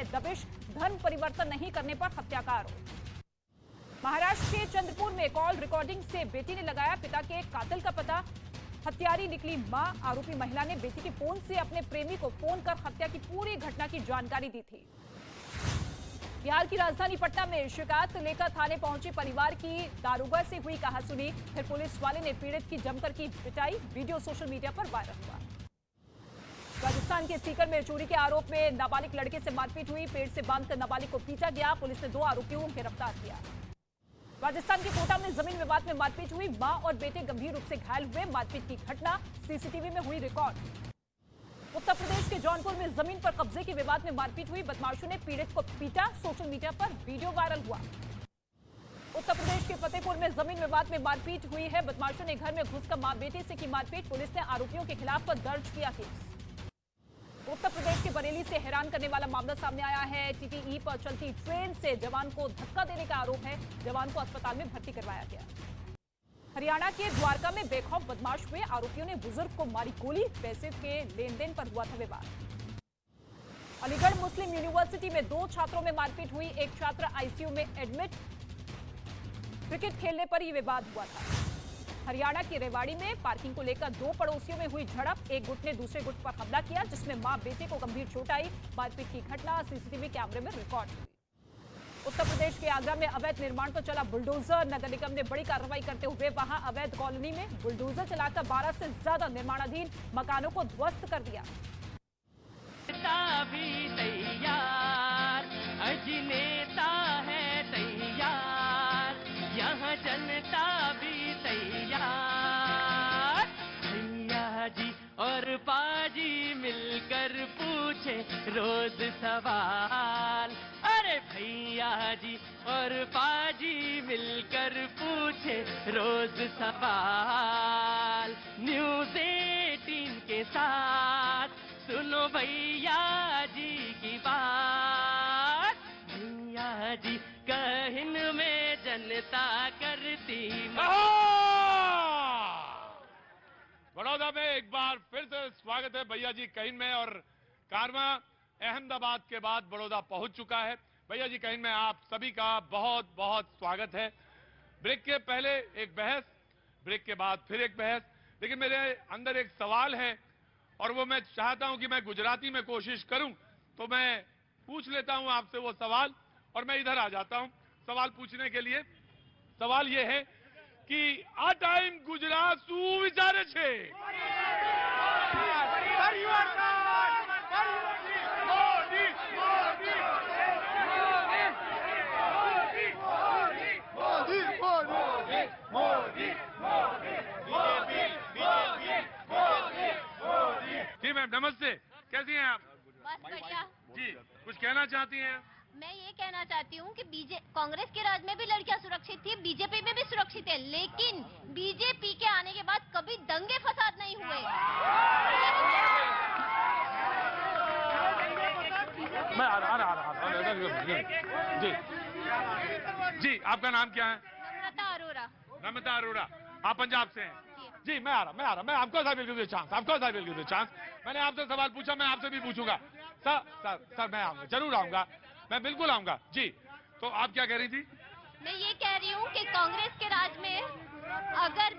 दबिश, धर्म परिवर्तन नहीं करने पर हत्या का आरोप। महाराष्ट्र के चंद्रपुर में कॉल रिकॉर्डिंग से बेटी ने लगाया पिता के कातिल का पता। हत्यारी निकली मां। आरोपी महिला ने बेटी के फोन से अपने प्रेमी को फोन कर हत्या की पूरी घटना की जानकारी दी थी। बिहार की राजधानी पटना में शिकायत लेकर थाने पहुंचे परिवार की दारोगा से हुई कहासुनी। फिर पुलिस वाले ने पीड़ित की जमकर की पिटाई। वीडियो सोशल मीडिया पर वायरल हुआ। राजस्थान के सीकर में चोरी के आरोप में नाबालिग लड़के से मारपीट हुई। पेड़ से बांधकर नाबालिग को पीटा गया। पुलिस ने 2 आरोपियों को गिरफ्तार किया। राजस्थान के कोटा में जमीन विवाद में मारपीट हुई। मां और बेटे गंभीर रूप से घायल हुए। मारपीट की घटना सीसीटीवी में हुई रिकॉर्ड। उत्तर प्रदेश के जौनपुर में जमीन पर कब्जे के विवाद में मारपीट हुई। बदमाशों ने पीड़ित को पीटा। सोशल मीडिया पर वीडियो वायरल हुआ। उत्तर प्रदेश के फतेहपुर में जमीन विवाद में मारपीट हुई है। बदमाशों ने घर में घुसकर मां बेटे से की मारपीट। पुलिस ने आरोपियों के खिलाफ दर्ज किया केस। उत्तर प्रदेश के बरेली से हैरान करने वाला मामला सामने आया है। टीटीई पर चलती ट्रेन से जवान को धक्का देने का आरोप है। जवान को अस्पताल में भर्ती करवाया गया। हरियाणा के द्वारका में बेखौफ बदमाश हुए। आरोपियों ने बुजुर्ग को मारी गोली। पैसे के लेन देन पर हुआ था विवाद। अलीगढ़ मुस्लिम यूनिवर्सिटी में 2 छात्रों में मारपीट हुई। एक छात्र आईसीयू में एडमिट। क्रिकेट खेलने पर ही विवाद हुआ था। हरियाणा की रेवाड़ी में पार्किंग को लेकर 2 पड़ोसियों में हुई झड़प। एक गुट ने दूसरे गुट पर हमला किया, जिसमें मां बेटे को गंभीर चोट आई। मारपीट की घटना सीसीटीवी कैमरे में रिकॉर्ड हुई। उत्तर प्रदेश के आगरा में अवैध निर्माण पर चला बुलडोजर। नगर निगम ने बड़ी कार्रवाई करते हुए वहां अवैध कॉलोनी में बुलडोजर चलाकर 12 से ज्यादा निर्माणाधीन मकानों को ध्वस्त कर दिया। भी तैयार, अजनेता है तैयार, यहाँ जनता भी तैयार। भैया जी और पाजी मिलकर पूछे रोज सवाल। अरे भैया जी और पाजी मिलकर पूछे रोज सवाल। न्यूज़ 18 के साथ सुनो भैया जी की बात। भैया जी कहन में जनता करती। बड़ौदा में एक बार फिर से स्वागत है भैया जी कहीन में। और कारवा अहमदाबाद के बाद बड़ौदा पहुंच चुका है। भैया जी कहीन में आप सभी का बहुत बहुत स्वागत है। ब्रेक के पहले एक बहस, ब्रेक के बाद फिर एक बहस, लेकिन मेरे अंदर एक सवाल है और वो मैं चाहता हूं कि मैं गुजराती में कोशिश करूं, तो मैं पूछ लेता हूं आपसे वो सवाल और मैं इधर आ जाता हूं सवाल पूछने के लिए। सवाल ये है कि आ टाइम गुजरात શું વિચારે છે? जी मैम नमस्ते, कैसी हैं आप? बस बढ़िया। जी कुछ कहना चाहती हैं? मैं ये कहना चाहती हूँ कि कांग्रेस के राज में भी लड़कियां सुरक्षित थी, बीजेपी में भी सुरक्षित है, लेकिन बीजेपी के आने के बाद कभी दंगे फसाद नहीं हुए। मैं आ रहा जी जी आपका नाम क्या है? नम्रता अरोरा। नम्रता अरोरा, आप पंजाब से हैं? जी मैं आ रहा मैं आपको चांस मैंने आपसे सवाल पूछा, मैं आपसे भी पूछूंगा। सर मैं आऊंगा, जरूर आऊंगा, मैं बिल्कुल आऊंगा। जी तो आप क्या कह रही थी? मैं ये कह रही हूँ कि कांग्रेस के राज में अगर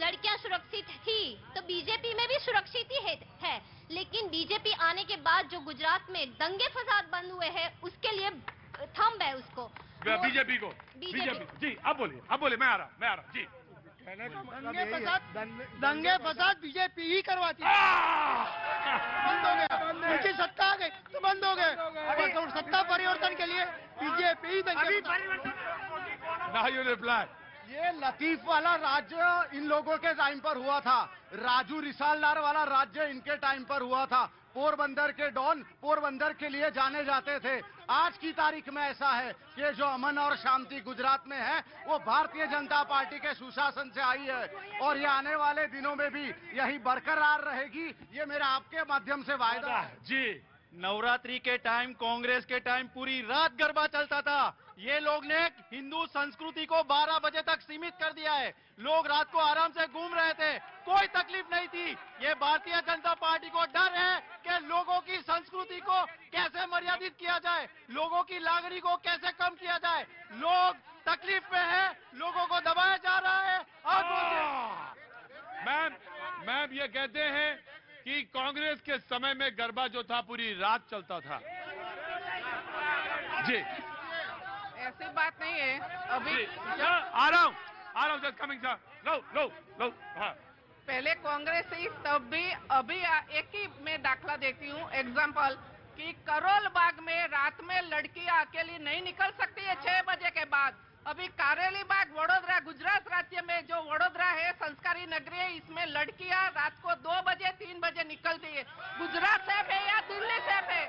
लड़कियां सुरक्षित थी तो बीजेपी में भी सुरक्षित ही है, लेकिन बीजेपी आने के बाद जो गुजरात में दंगे फसाद बंद हुए हैं उसके लिए थंब है उसको, बीजेपी को। बीजेपी जी अब बोलिए मैं आ रहा जी। दंगे फसाद बीजेपी ही करवाती है। बंद हो गया, उनकी सत्ता आ गई तो बंद हो गए। तो सत्ता परिवर्तन के लिए बीजेपी ही दंगे। Now you reply. ये लतीफ वाला राज्य इन लोगों के टाइम पर हुआ था, राजू रिसालदार वाला राज्य इनके टाइम पर हुआ था। पोरबंदर के डॉन पोरबंदर के लिए जाने जाते थे। आज की तारीख में ऐसा है कि जो अमन और शांति गुजरात में है वो भारतीय जनता पार्टी के सुशासन से आई है और ये आने वाले दिनों में भी यही बरकरार रहेगी, ये मेरा आपके माध्यम से वायदा है। जी नवरात्रि के टाइम, कांग्रेस के टाइम पूरी रात गरबा चलता था। ये लोग ने हिंदू संस्कृति को 12 बजे तक सीमित कर दिया है। लोग रात को आराम से घूम रहे थे, कोई तकलीफ नहीं थी। ये भारतीय जनता पार्टी को डर है कि लोगों की संस्कृति को कैसे मर्यादित किया जाए, लोगों की लागणी को कैसे कम किया जाए। लोग तकलीफ में हैं, लोगों को दबाया जा रहा है। मैम ये कहते हैं कि कांग्रेस के समय में गरबा जो था पूरी रात चलता था। जी ऐसी बात नहीं है। अभी आ रहा हूँ जस्ट कमिंग सर। लो हाँ। पहले कांग्रेस थी तब भी, अभी एक ही मैं दाखला देती हूँ एग्जाम्पल कि करोल बाग में रात में लड़कियां अकेली नहीं निकल सकती है 6 बजे के बाद। अभी कारेली बाग वडोदरा, गुजरात राज्य में जो वडोदरा है संस्कारी नगरी है, इसमें लड़कियां रात को 2 बजे 3 बजे निकलती है। गुजरात सेफ है या दिल्ली सेफ है?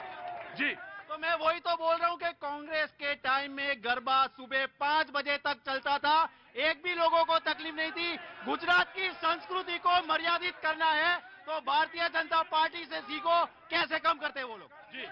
जी तो मैं वही तो बोल रहा हूँ कि कांग्रेस कांग्रेस के टाइम में गरबा सुबह 5 बजे तक चलता था, एक भी लोगों को तकलीफ नहीं थी। गुजरात की संस्कृति को मर्यादित करना है तो भारतीय जनता पार्टी से सीखो, कैसे कम करते हैं वो लोग। जी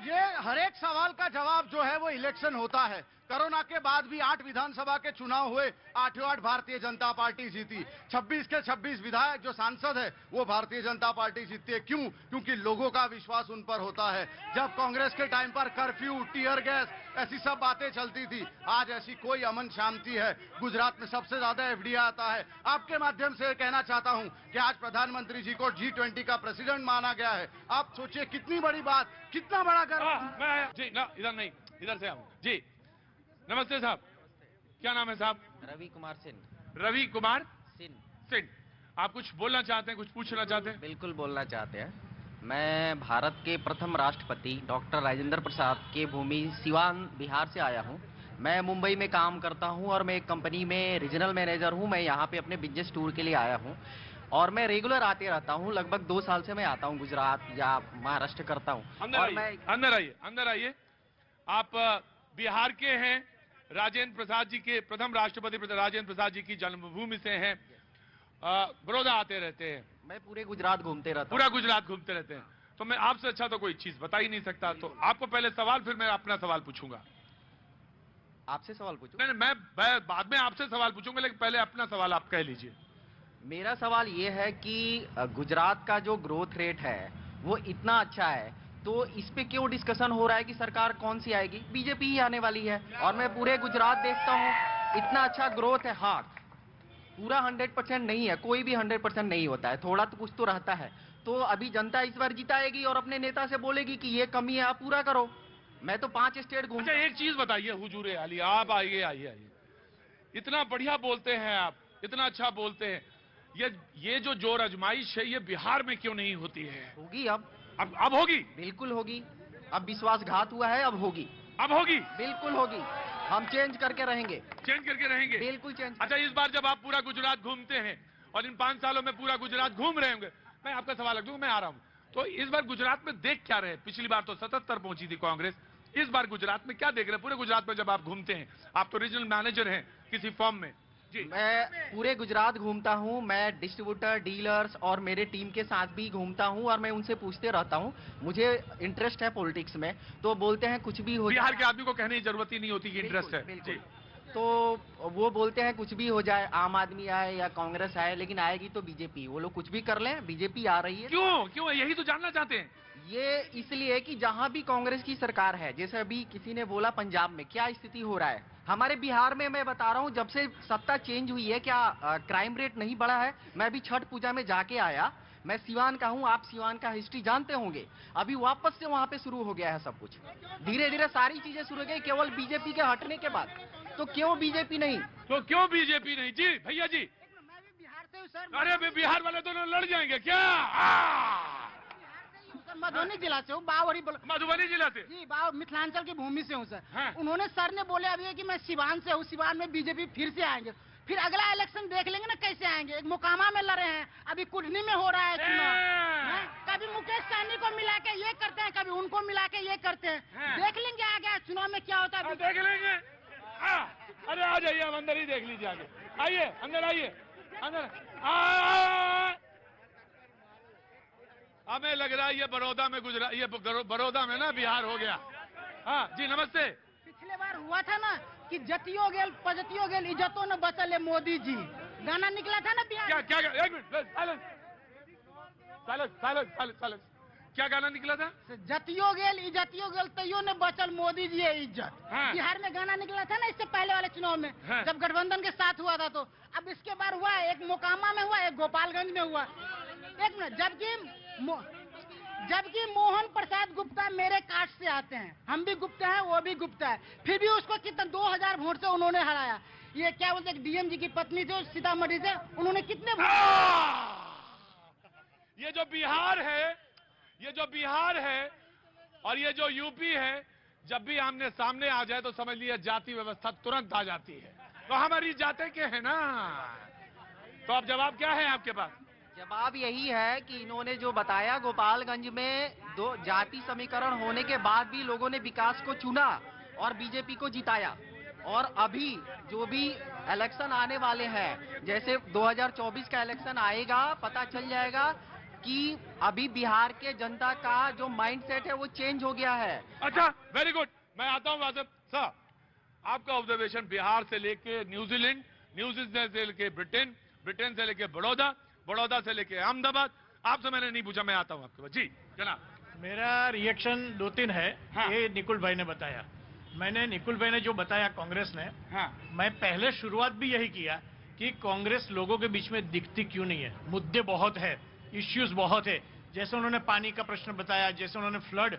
ये हर एक सवाल का जवाब जो है वो इलेक्शन होता है। कोरोना के बाद भी 8 विधानसभा के चुनाव हुए, 8 भारतीय जनता पार्टी जीती। 26 के 26 विधायक जो सांसद है वो भारतीय जनता पार्टी जीतती है। क्यों? क्योंकि लोगों का विश्वास उन पर होता है। जब कांग्रेस के टाइम पर कर्फ्यू, टीयर गैस, ऐसी सब बातें चलती थी, आज ऐसी कोई अमन शांति है। गुजरात में सबसे ज्यादा एफडीआई आता है। आपके माध्यम से कहना चाहता हूं कि आज प्रधानमंत्री जी को G20 का प्रेसिडेंट माना गया है। आप सोचिए कितनी बड़ी बात, कितना बड़ा गर्व। मैं जी ना, इधर नहीं, इधर से आऊं जी। नमस्ते साहब, क्या नाम है साहब? रवि कुमार सिंह। रवि कुमार सिंह। आप कुछ बोलना चाहते हैं, कुछ पूछना चाहते हैं? बिल्कुल बोलना चाहते हैं। मैं भारत के प्रथम राष्ट्रपति डॉक्टर राजेंद्र प्रसाद के भूमि सिवान बिहार से आया हूं। मैं मुंबई में काम करता हूं और मैं एक कंपनी में रीजनल मैनेजर हूं। मैं यहाँ पे अपने बिजनेस टूर के लिए आया हूं और मैं रेगुलर आते रहता हूं। लगभग 2 साल से मैं आता हूं, गुजरात या महाराष्ट्र करता हूं। अंदर आइए। आप बिहार के हैं, राजेंद्र प्रसाद जी के, प्रथम राष्ट्रपति राजेंद्र प्रसाद जी की जन्मभूमि से हैं, बड़ौदा आते रहते हैं। मैं पूरे गुजरात घूमते रहता हूं। पूरा गुजरात घूमते रहते हैं, तो मैं आपसे अच्छा तो कोई चीज बता ही नहीं सकता। तो आपको पहले सवाल, फिर मैं अपना सवाल पूछूंगा। आपसे सवाल पूछूं? नहीं, मैं बाद में आपसे सवाल पूछूंगा, लेकिन पहले अपना सवाल आप कह लीजिए। मेरा सवाल ये है कि गुजरात का जो ग्रोथ रेट है वो इतना अच्छा है, तो इस पे क्यों डिस्कशन हो रहा है कि सरकार कौन सी आएगी? बीजेपी ही आने वाली है। और मैं पूरे गुजरात देखता हूँ, इतना अच्छा ग्रोथ है। हाँ, पूरा 100% नहीं है, कोई भी 100% नहीं होता है, थोड़ा तो कुछ तो रहता है। तो अभी जनता इस बार जिताएगी और अपने नेता से बोलेगी कि ये कमी है, आप पूरा करो। मैं तो 5 स्टेट घूम। अच्छा, एक चीज बताइए हुजूर आली, आप आइए। इतना बढ़िया बोलते हैं आप, इतना अच्छा बोलते हैं। ये जो जोर आजमाइश है, ये बिहार में क्यों नहीं होती है? होगी अब होगी, बिल्कुल होगी। अब विश्वासघात हुआ है, अब होगी। बिल्कुल होगी। हम चेंज करके रहेंगे। बिल्कुल चेंज। अच्छा, इस बार जब आप पूरा गुजरात घूमते हैं और इन 5 सालों में पूरा गुजरात घूम रहे होंगे, मैं आपका सवाल रख दूंगा, मैं आ रहा हूं। तो इस बार गुजरात में देख क्या रहे? पिछली बार तो 77 पहुंची थी कांग्रेस, इस बार गुजरात में क्या देख रहे हैं? पूरे गुजरात में जब आप घूमते हैं, आप तो रीजनल मैनेजर हैं किसी फर्म में। मैं पूरे गुजरात घूमता हूँ। मैं डिस्ट्रीब्यूटर, डीलर्स और मेरे टीम के साथ भी घूमता हूँ और मैं उनसे पूछते रहता हूँ। मुझे इंटरेस्ट है पॉलिटिक्स में, तो बोलते हैं कुछ भी हो जाए। बिहार के आदमी को कहने की जरूरत ही नहीं होती कि इंटरेस्ट है। जी। तो वो बोलते हैं कुछ भी हो जाए, आम आदमी आए या कांग्रेस आए, लेकिन आएगी तो बीजेपी। वो लोग कुछ भी कर लें, बीजेपी आ रही है। क्यों? यही तो जानना चाहते हैं। ये इसलिए कि जहां भी कांग्रेस की सरकार है, जैसे अभी किसी ने बोला पंजाब में क्या स्थिति हो रहा है, हमारे बिहार में मैं बता रहा हूं, जब से सत्ता चेंज हुई है, क्या क्राइम रेट नहीं बढ़ा है? मैं भी छठ पूजा में जाके आया। मैं सिवान का हूं, आप सिवान का हिस्ट्री जानते होंगे। अभी वापस से वहां पे शुरू हो गया है सब कुछ। धीरे धीरे सारी चीजें शुरू हो गई, केवल बीजेपी के हटने के बाद। तो क्यों बीजेपी नहीं? जी भैया जी, मैं भी बिहार से हूँ सर। अरे बिहार वाले दोनों लड़ जाएंगे क्या? मधुबनी जिला से हूँ, बावरी। मधुबनी जिला से? जी, मिथिलांचल की भूमि से हूँ सर। हाँ। उन्होंने सर ने बोले अभी कि मैं सिवान से हूँ, सिवान में बीजेपी फिर से आएंगे। फिर अगला इलेक्शन देख लेंगे ना कैसे आएंगे। एक मोकामा में लड़े हैं, अभी कुढ़नी में हो रहा है चुनाव। कभी मुकेश सहनी को मिला के ये करते हैं, कभी उनको मिला के ये करते हैं। देख लेंगे आगे चुनाव में क्या होता है। देख लेंगे। अरे आ जाइए, आप अंदर ही देख लीजिए। आगे आइए, अंदर आइए, अंदर। हमें लग रहा है ये बड़ौदा में ये बड़ौदा में ना बिहार हो गया। हाँ जी, नमस्ते। पिछले बार हुआ था ना कि जतियो गेल पजतियो गेल इज्जतों न बचल है, मोदी जी गाना निकला था ना बिहार। क्या? एक मिनट, साइलेंस। क्या गाना निकला था? जतियो गेल इज्जतियो गेल तैयो ने बचल मोदी जी है इज्जत। हाँ। बिहार में गाना निकला था ना इससे पहले वाले चुनाव में। हाँ। जब गठबंधन के साथ हुआ था। तो अब इसके बार हुआ, एक मोकामा में हुआ, एक गोपालगंज में हुआ। एक मिनट, जबकि मोहन प्रसाद गुप्ता मेरे कास्ट से आते हैं, हम भी गुप्ता है, वो भी गुप्ता है, फिर भी उसको कितना 2000 वोट से उन्होंने हराया। ये क्या बोलते, डीएम जी की पत्नी थी सीतामढ़ी से, उन्होंने कितने ये जो बिहार है और ये जो यूपी है, जब भी आमने सामने आ जाए तो समझ लिया जाति व्यवस्था तुरंत आ जाती है। तो हमारी जाते के है ना। तो अब जवाब क्या है आपके पास? जवाब यही है कि इन्होंने जो बताया, गोपालगंज में 2 जाति समीकरण होने के बाद भी लोगों ने विकास को चुना और बीजेपी को जिताया। और अभी जो भी इलेक्शन आने वाले हैं, जैसे 2024 का इलेक्शन आएगा, पता चल जाएगा कि अभी बिहार के जनता का जो माइंडसेट है वो चेंज हो गया है। अच्छा, वेरी गुड। मैं आता हूं वासिफ सर, आपका ऑब्जर्वेशन बिहार से लेके न्यूजीलैंड, न्यूजीलैंड से लेके ब्रिटेन, ब्रिटेन से लेके बड़ौदा, बड़ौदा से लेके अहमदाबाद। आपसे मैंने नहीं पूछा, मैं आता हूं आपके पास। जी जनाब। मेरा रिएक्शन 2-3 है। ये निकुल भाई ने बताया, मैंने निकुल भाई ने जो बताया कांग्रेस ने, मैं पहले शुरुआत भी यही किया कि कांग्रेस लोगों के बीच में दिखती क्यों नहीं है। मुद्दे बहुत है, इश्यूज बहुत है। जैसे उन्होंने पानी का प्रश्न बताया, जैसे उन्होंने फ्लड,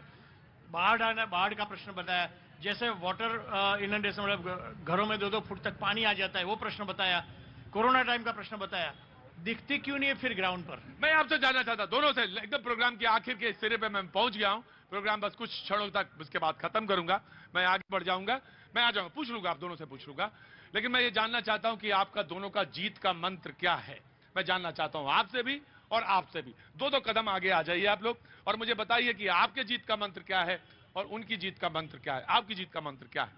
बाढ़ का प्रश्न बताया, जैसे वाटर इनंडेशन, मतलब घरों में 2-2 फुट तक पानी आ जाता है, वो प्रश्न बताया, कोरोना टाइम का प्रश्न बताया। दिखती क्यों नहीं है फिर ग्राउंड पर? मैं आपसे जानना चाहता दोनों से, एकदम प्रोग्राम के आखिर के सिरे पे मैं पहुंच गया हूं। प्रोग्राम बस कुछ क्षणों तक, उसके बाद खत्म करूंगा, मैं आगे बढ़ जाऊंगा, मैं आ जाऊंगा, पूछ लूंगा, आप दोनों से पूछ लूंगा। लेकिन मैं ये जानना चाहता हूं कि आपका दोनों का जीत का मंत्र क्या है। मैं जानना चाहता हूं आपसे भी और आपसे भी। 2-2 कदम आगे आ जाइए आप लोग और मुझे बताइए कि आपके जीत का मंत्र क्या है और उनकी जीत का मंत्र क्या है। आपकी जीत का मंत्र क्या है?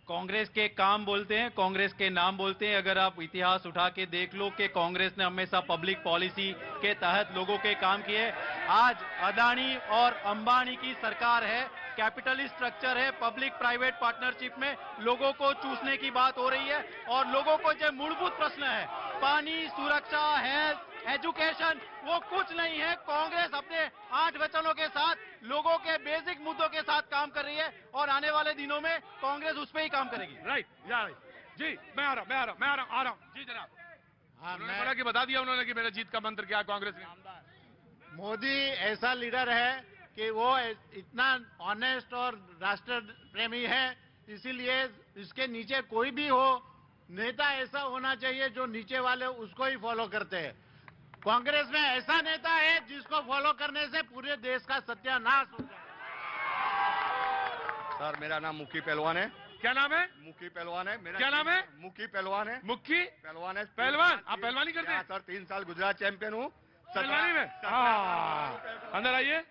कांग्रेस के काम बोलते हैं, कांग्रेस के नाम बोलते हैं। अगर आप इतिहास उठा के देख लो कि कांग्रेस ने हमेशा पब्लिक पॉलिसी के तहत लोगों के काम किए। आज अदानी और अंबानी की सरकार है, कैपिटलिस्ट स्ट्रक्चर है, पब्लिक प्राइवेट पार्टनरशिप में लोगों को चूसने की बात हो रही है। और लोगों को जो मूलभूत प्रश्न है, पानी, सुरक्षा, हेल्थ, एजुकेशन, वो कुछ नहीं है। कांग्रेस अपने 8 वचनों के साथ लोगों के बेसिक मुद्दों के साथ काम कर रही है और आने वाले दिनों में कांग्रेस उस पर ही काम करेगी। राइट, जी मैं आ रहा हूं। जी जनाब। उन्होंने बोला कि बता दिया उन्होंने कि मेरा जीत का मंत्र क्या है कांग्रेस ने। मोदी ऐसा लीडर है कि वो इतना ऑनेस्ट और राष्ट्र प्रेमी है, इसीलिए इसके नीचे कोई भी हो, नेता ऐसा होना चाहिए जो नीचे वाले उसको ही फॉलो करते हैं। कांग्रेस में ऐसा नेता है जिसको फॉलो करने से पूरे देश का सत्यानाश हो जाए। सर मेरा नाम मुक्की पहलवान है। क्या नाम है? मुक्की पहलवान है मेरा। क्या नाम है? मुक्की पहलवान है। मुक्की पहलवान है। पहलवान, आप पहलवानी करते हैं? सर 3 साल गुजरात चैंपियन हूँ पहलवानी में। अंदर आइए,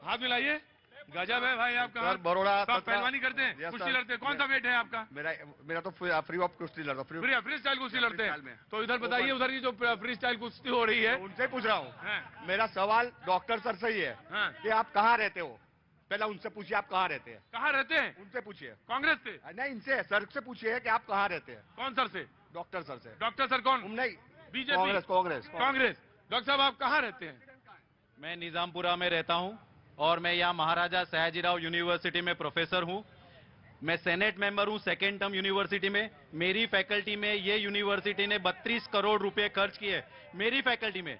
हाथ मिलाइए। गजब है भाई आपका। सर बड़ोड़ा पहलवानी करते हैं, कुश्ती लड़ते हैं। कौन सा वेट है आपका? मेरा तो फ्री ऑफ कुश्ती लड़ता हूँ। फ्री स्टाइल कुश्ती लड़ते हैं। तो इधर बताइए, उधर की जो फ्री स्टाइल कुश्ती हो रही है उनसे पूछ रहा हूँ। मेरा सवाल डॉक्टर सर से ही है कि आप कहाँ रहते हो। पहले उनसे पूछिए आप कहाँ रहते हैं। कहाँ रहते हैं? उनसे पूछिए। कांग्रेस से नहीं, इनसे सर से पूछिए कि आप कहाँ रहते हैं। कौन सर से? डॉक्टर सर से। डॉक्टर सर कौन? नहीं, बीजेपी। कांग्रेस। डॉक्टर साहब आप कहाँ रहते हैं? मैं निजामपुरा में रहता हूं और मैं यहाँ महाराजा सयाजीराव यूनिवर्सिटी में प्रोफेसर हूं। मैं सेनेट मेंबर हूं 2nd टर्म यूनिवर्सिटी में। मेरी फैकल्टी में ये यूनिवर्सिटी ने 32 करोड़ रुपए खर्च किए। मेरी फैकल्टी में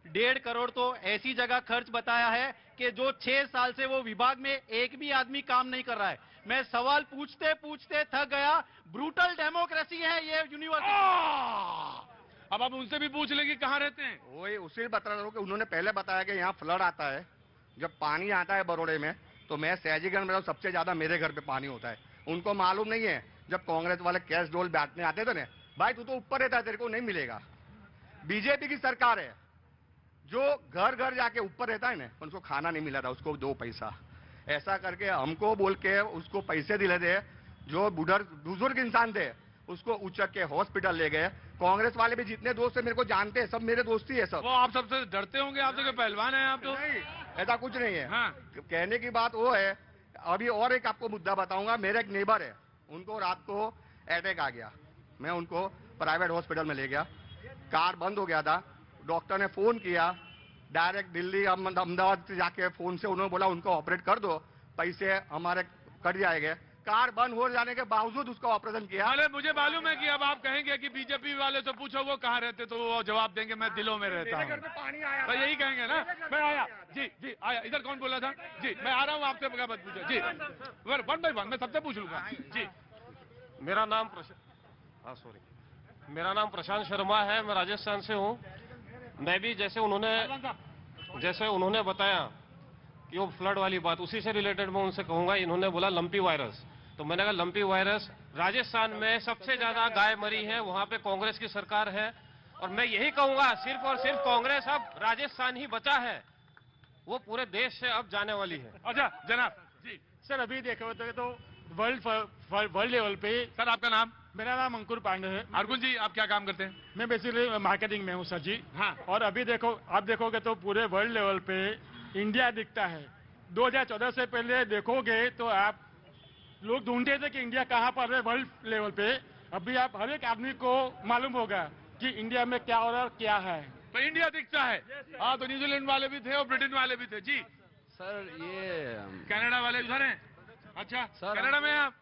1.5 करोड़ तो ऐसी जगह खर्च बताया है कि जो 6 साल से वो विभाग में एक भी आदमी काम नहीं कर रहा है। मैं सवाल पूछते पूछते थक गया। ब्रूटल डेमोक्रेसी है ये यूनिवर्सिटी। अब आप उनसे भी पूछ लेंगे कहाँ रहते हैं। वही उसी बता रहा हूँ कि उन्होंने पहले बताया कि यहाँ फ्लड आता है, जब पानी आता है बरोड़े में, तो मैं सयाजीगंज में सबसे ज्यादा मेरे घर पे पानी होता है। उनको मालूम नहीं है जब कांग्रेस वाले कैश डोल बांटने आते थे ना, भाई तू तो ऊपर रहता है, तेरे को नहीं मिलेगा। बीजेपी की सरकार है जो घर घर जाके ऊपर रहता है ना, उनको खाना नहीं मिला था, उसको 2 पैसा ऐसा करके हमको बोल के उसको पैसे दिले थे। जो बुजुर्ग इंसान थे उसको उचक के हॉस्पिटल ले गए। कांग्रेस वाले भी जितने दोस्त है मेरे को जानते हैं, सब मेरे दोस्त ही है सब। वो आप सबसे डरते होंगे, आप तो पहलवान है आप तो। नहीं, ऐसा कुछ नहीं है। हाँ। कहने की बात वो है। अभी और एक आपको मुद्दा बताऊंगा। मेरे एक नेबर है, उनको रात को अटैक आ गया। मैं उनको प्राइवेट हॉस्पिटल में ले गया, कार बंद हो गया था। डॉक्टर ने फोन किया, डायरेक्ट दिल्ली अहमदाबाद से जाके फोन से उन्होंने बोला उनको ऑपरेट कर दो, पैसे हमारे कट जाएंगे। कार बंद हो जाने के बावजूद उसका ऑपरेशन किया। अरे मुझे मालूम है कि अब आप कहेंगे कि बीजेपी वाले से पूछो वो कहाँ रहते, तो वो जवाब देंगे मैं दिलों में रहता हूँ। तो यही कहेंगे ना। मैं आया जी आया। इधर कौन बोला था? जी मैं आ रहा हूँ, आपसे मत पूछो जी। 1 by 1 मैं सबसे पूछ लूंगा जी। मेरा नाम प्रशांत शर्मा है, मैं राजस्थान से हूँ। मैं भी जैसे उन्होंने बताया कि वो फ्लड वाली बात, उसी से रिलेटेड मैं उनसे कहूंगा। इन्होंने बोला लंपी वायरस, तो मैंने कहा लंपी वायरस राजस्थान में सबसे ज्यादा गाय मरी है, वहां पे कांग्रेस की सरकार है। और मैं यही कहूंगा सिर्फ और सिर्फ कांग्रेस अब राजस्थान ही बचा है, वो पूरे देश से अब जाने वाली है। अच्छा जनाब जी, सर अभी देखो तो वर्ल्ड लेवल पे। सर आपका नाम? मेरा नाम अंकुर पांडे है। अर्जुन जी आप क्या काम करते हैं? मैं बेसिकली मार्केटिंग में हूँ सर जी। हाँ। और अभी देखो आप देखोगे तो पूरे वर्ल्ड लेवल पे इंडिया दिखता है। 2014 से पहले देखोगे तो आप लोग ढूंढते थे कि इंडिया कहाँ पर है वर्ल्ड लेवल पे। अभी आप हर एक आदमी को मालूम होगा कि इंडिया में क्या हो रहा है, क्या है। तो इंडिया दिखता है। हाँ तो न्यूजीलैंड वाले भी थे और ब्रिटेन वाले भी थे जी। सर ये कनाडा वाले उधर हैं। अच्छा सर, कनाडा में आप,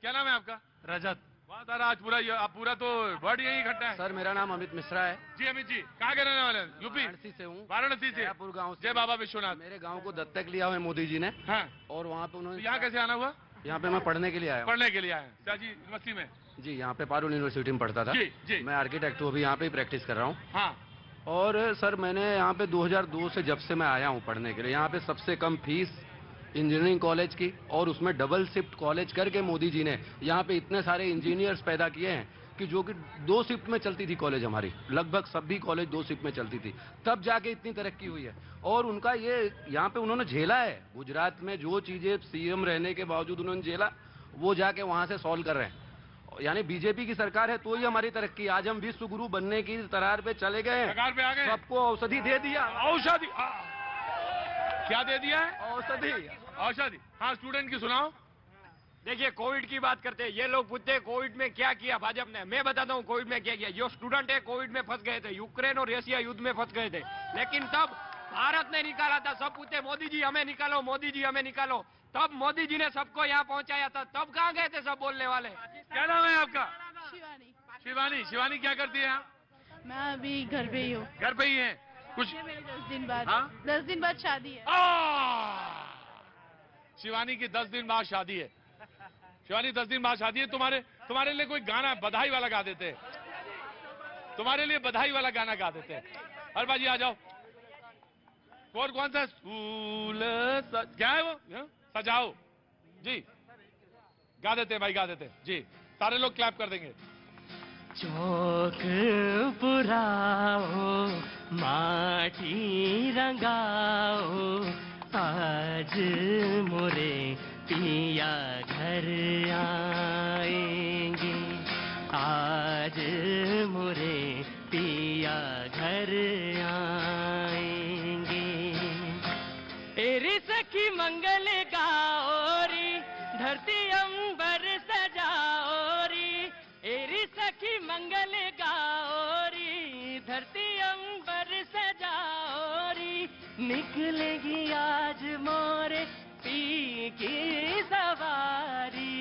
क्या नाम है आपका? रजत। वाह सर आज पूरा आप पूरा तो वर्ड यही इकट्ठा है। सर मेरा नाम अमित मिश्रा है। जी अमित जी कहाँ के रहने वाले हैं? यूपी? वाराणसी से हूँ। वाराणसी से। जयपुर गाँव से। जय बाबा विश्वनाथ। मेरे गाँव को दत्तक लिया हुआ है मोदी जी ने। हाँ। और वहाँ पे उन्होंने। यहाँ कैसे आना हुआ? यहाँ पे मैं पढ़ने के लिए आया हूँ। पढ़ने के लिए आए हैं जी यूनिवर्सिटी में? जी यहाँ पे पारुल यूनिवर्सिटी में पढ़ता था। जी जी। मैं आर्किटेक्ट हूँ, अभी यहाँ पे ही प्रैक्टिस कर रहा हूँ। हाँ। और सर मैंने यहाँ पे 2002 से जब से मैं आया हूँ पढ़ने के लिए, यहाँ पे सबसे कम फीस इंजीनियरिंग कॉलेज की, और उसमें डबल शिफ्ट कॉलेज करके मोदी जी ने यहाँ पे इतने सारे इंजीनियर्स पैदा किए हैं कि जो कि 2 शिफ्ट में चलती थी कॉलेज हमारी। लगभग सभी कॉलेज 2 शिफ्ट में चलती थी, तब जाके इतनी तरक्की हुई है। और उनका ये यहाँ पे उन्होंने झेला है, गुजरात में जो चीजें सीएम रहने के बावजूद उन्होंने झेला, वो जाके वहां से सॉल्व कर रहे हैं। यानी बीजेपी की सरकार है तो ही हमारी तरक्की। आज हम विश्व गुरु बनने की तरार पे चले गए हैं। सरकार पे आ गए। सबको औषधि दे दिया। औषधि क्या दे दिया है? औषधि। औषधि। हाँ स्टूडेंट की सुनाओ। देखिए कोविड की बात करते हैं, ये लोग पूछते हैं कोविड में क्या किया भाजपा ने। मैं बताता हूँ कोविड में क्या किया। जो स्टूडेंट है कोविड में फंस गए थे, यूक्रेन और रशिया युद्ध में फंस गए थे, लेकिन तब भारत ने निकाला था। सब पूछते मोदी जी हमें निकालो, मोदी जी हमें निकालो। तब मोदी जी ने सबको यहाँ पहुँचाया था। तब कहाँ गए थे सब बोलने वाले? क्या नाम है आपका? शिवानी। शिवानी। शिवानी क्या करती है आप? मैं अभी घर पे ही हूँ। घर पे ही है कुछ? मेरी 10 दिन बाद। हाँ? 10 दिन बाद शादी है। शिवानी की 10 दिन बाद शादी है। शिवानी 10 दिन बाद शादी है। तुम्हारे लिए कोई गाना बधाई वाला गा देते। तुम्हारे लिए बधाई वाला गाना गा देते। अरे बाजी आ जाओ। और कौन सा? स्कूल क्या है वो? सजाओ जी। गा देते हैं भाई, गा देते हैं जी। सारे लोग क्लैप कर देंगे। चौक पुराओ माटी रंगाओ, आज मोरे पिया घर आएंगे, आज मोरे पिया घर आएंगे। एरी सखी मंगल गाओरी, धरती अंबर सजाओरी। एरी सखी मंगल गाओरी, धरती अंबर सजाओरी। निकलेगी आज मोरे पी की सवारी,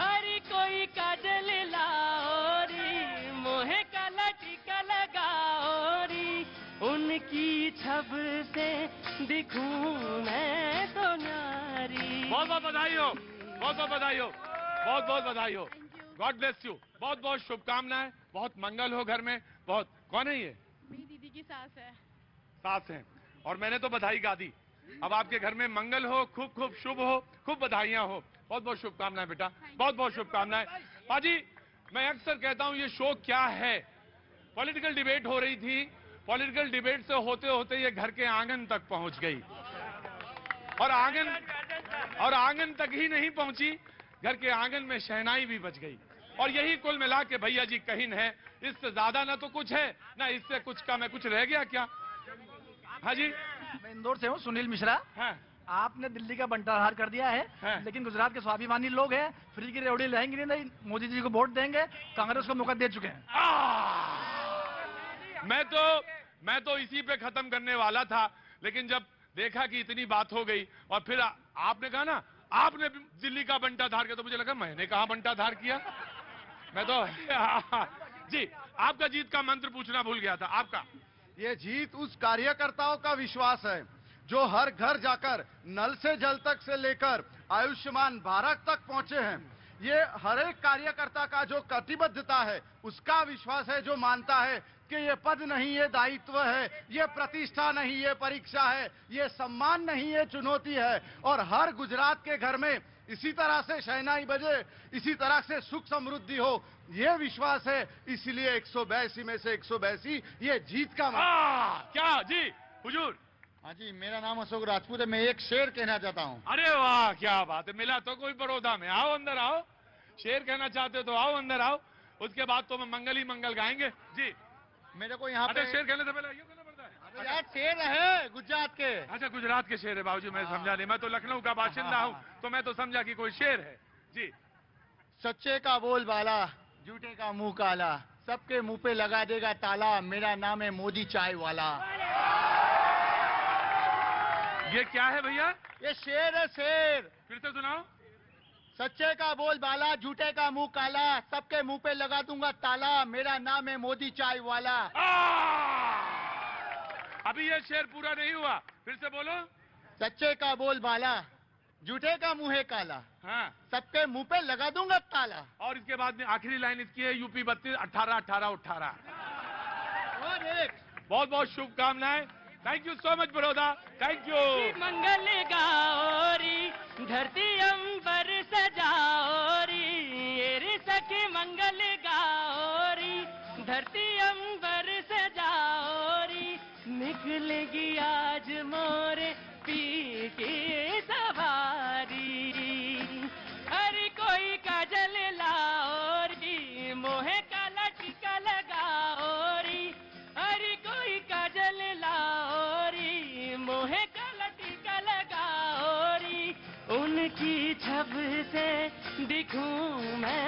अरे कोई काजल लाओरी, मोहे काला टीका लगाओरी। उनकी छब से दिखूं मैं तो नारी। बहुत बहुत बधाई हो, बहुत बहुत बधाई हो, बहुत बहुत बधाई हो। God bless you. बहुत बहुत शुभकामनाएं, बहुत मंगल हो घर में। बहुत। कौन है ये? मेरी दीदी की सास है। सास है। और मैंने तो बधाई गा दी। अब आपके घर में मंगल हो, खूब खूब शुभ हो, खूब बधाइयां हो। बहुत बहुत शुभकामनाएं बेटा, बहुत बहुत शुभकामनाएं। पाजी मैं अक्सर कहता हूं ये शो क्या है। पॉलिटिकल डिबेट हो रही थी, पॉलिटिकल डिबेट से होते होते ये घर के आंगन तक पहुंच गई, और आंगन तक ही नहीं पहुंची, घर के आंगन में शहनाई भी बज गई। और यही कुल मिला के भैया जी कहीन है। इससे ज्यादा ना तो कुछ है, ना इससे कुछ कम है। कुछ रह गया क्या? हाँ जी। मैं इंदौर से हूँ, सुनील मिश्रा। हाँ। आपने दिल्ली का बंटाधार कर दिया है, लेकिन गुजरात के स्वाभिमानी लोग हैं, फ्री की रेवड़ी लाएंगे नहीं, मोदी जी को वोट देंगे, कांग्रेस को मौका दे चुके हैं। मैं तो इसी पे खत्म करने वाला था, लेकिन जब देखा कि इतनी बात हो गई और फिर आपने कहा ना आपने दिल्ली का बंटाधार किया, तो मुझे लगा मैंने कहा बंटाधार किया। मैं तो जी आपका जीत का मंत्र पूछना भूल गया था। आपका? ये जीत उस कार्यकर्ताओं का विश्वास है जो हर घर जाकर नल से जल तक से लेकर आयुष्मान भारत तक पहुंचे हैं। ये हर एक कार्यकर्ता का जो कटिबद्धता है उसका विश्वास है, जो मानता है कि ये पद नहीं, ये दायित्व है, ये प्रतिष्ठा नहीं, ये परीक्षा है, ये सम्मान नहीं, ये चुनौती है। और हर गुजरात के घर में इसी तरह से शहनाई बजे, इसी तरह से सुख समृद्धि हो, ये विश्वास है। इसलिए 182 में से 182 ये जीत का क्या जी हुजूर? हाँ जी, मेरा नाम अशोक राजपूत है। मैं एक शेर कहना चाहता हूँ। अरे वाह, क्या बात है, मिला तो कोई बड़ौदा में। आओ अंदर आओ, शेर कहना चाहते हो तो आओ अंदर आओ, उसके बाद तो हम मंगल ही मंगल गाएंगे जी। मेरे को यहाँ अच्छा, पे शेर कहने से पहले यूँ कहना पड़ता है? अरे यार, शेर है गुजरात के। अच्छा, गुजरात के शेर है बाबूजी, मैं समझा नहीं, मैं तो लखनऊ का बाशिंदा हूँ, तो मैं तो समझा कि कोई शेर है जी। सच्चे का बोल बाला, झूठे का मुंह काला, सबके मुंह पे लगा देगा ताला, मेरा नाम है मोदी चाय वाला। ये क्या है भैया? ये शेर है, शेर। फिर से सुनाओ। सच्चे का बोल बाला, झूठे का मुंह काला, सबके मुंह पे लगा दूंगा ताला, मेरा नाम है मोदी चाय वाला। अभी ये शेर पूरा नहीं हुआ, फिर से बोलो। सच्चे का बोल बाला, झूठे का मुंह है काला, हाँ, सबके मुंह पे लगा दूंगा ताला। और इसके बाद में आखिरी लाइन इसकी है, यूपी 32 18 18 18। और एक बहुत बहुत शुभकामनाएं। Thank you so much Baroda, thank you. मंगल गौरी धरती अंबर सजाओरी, रे सखी मंगल गौरी धरती अंबर सजाओरी, निकलेगी आज मोरे पी की सवारी, अरे कोई काजल लाओरी, मोहे काला टीका लगाओरी, अरे कोई काजल लाओरी, मोहे काला टीका लगाओरी, उनकी छब से दिखूं मैं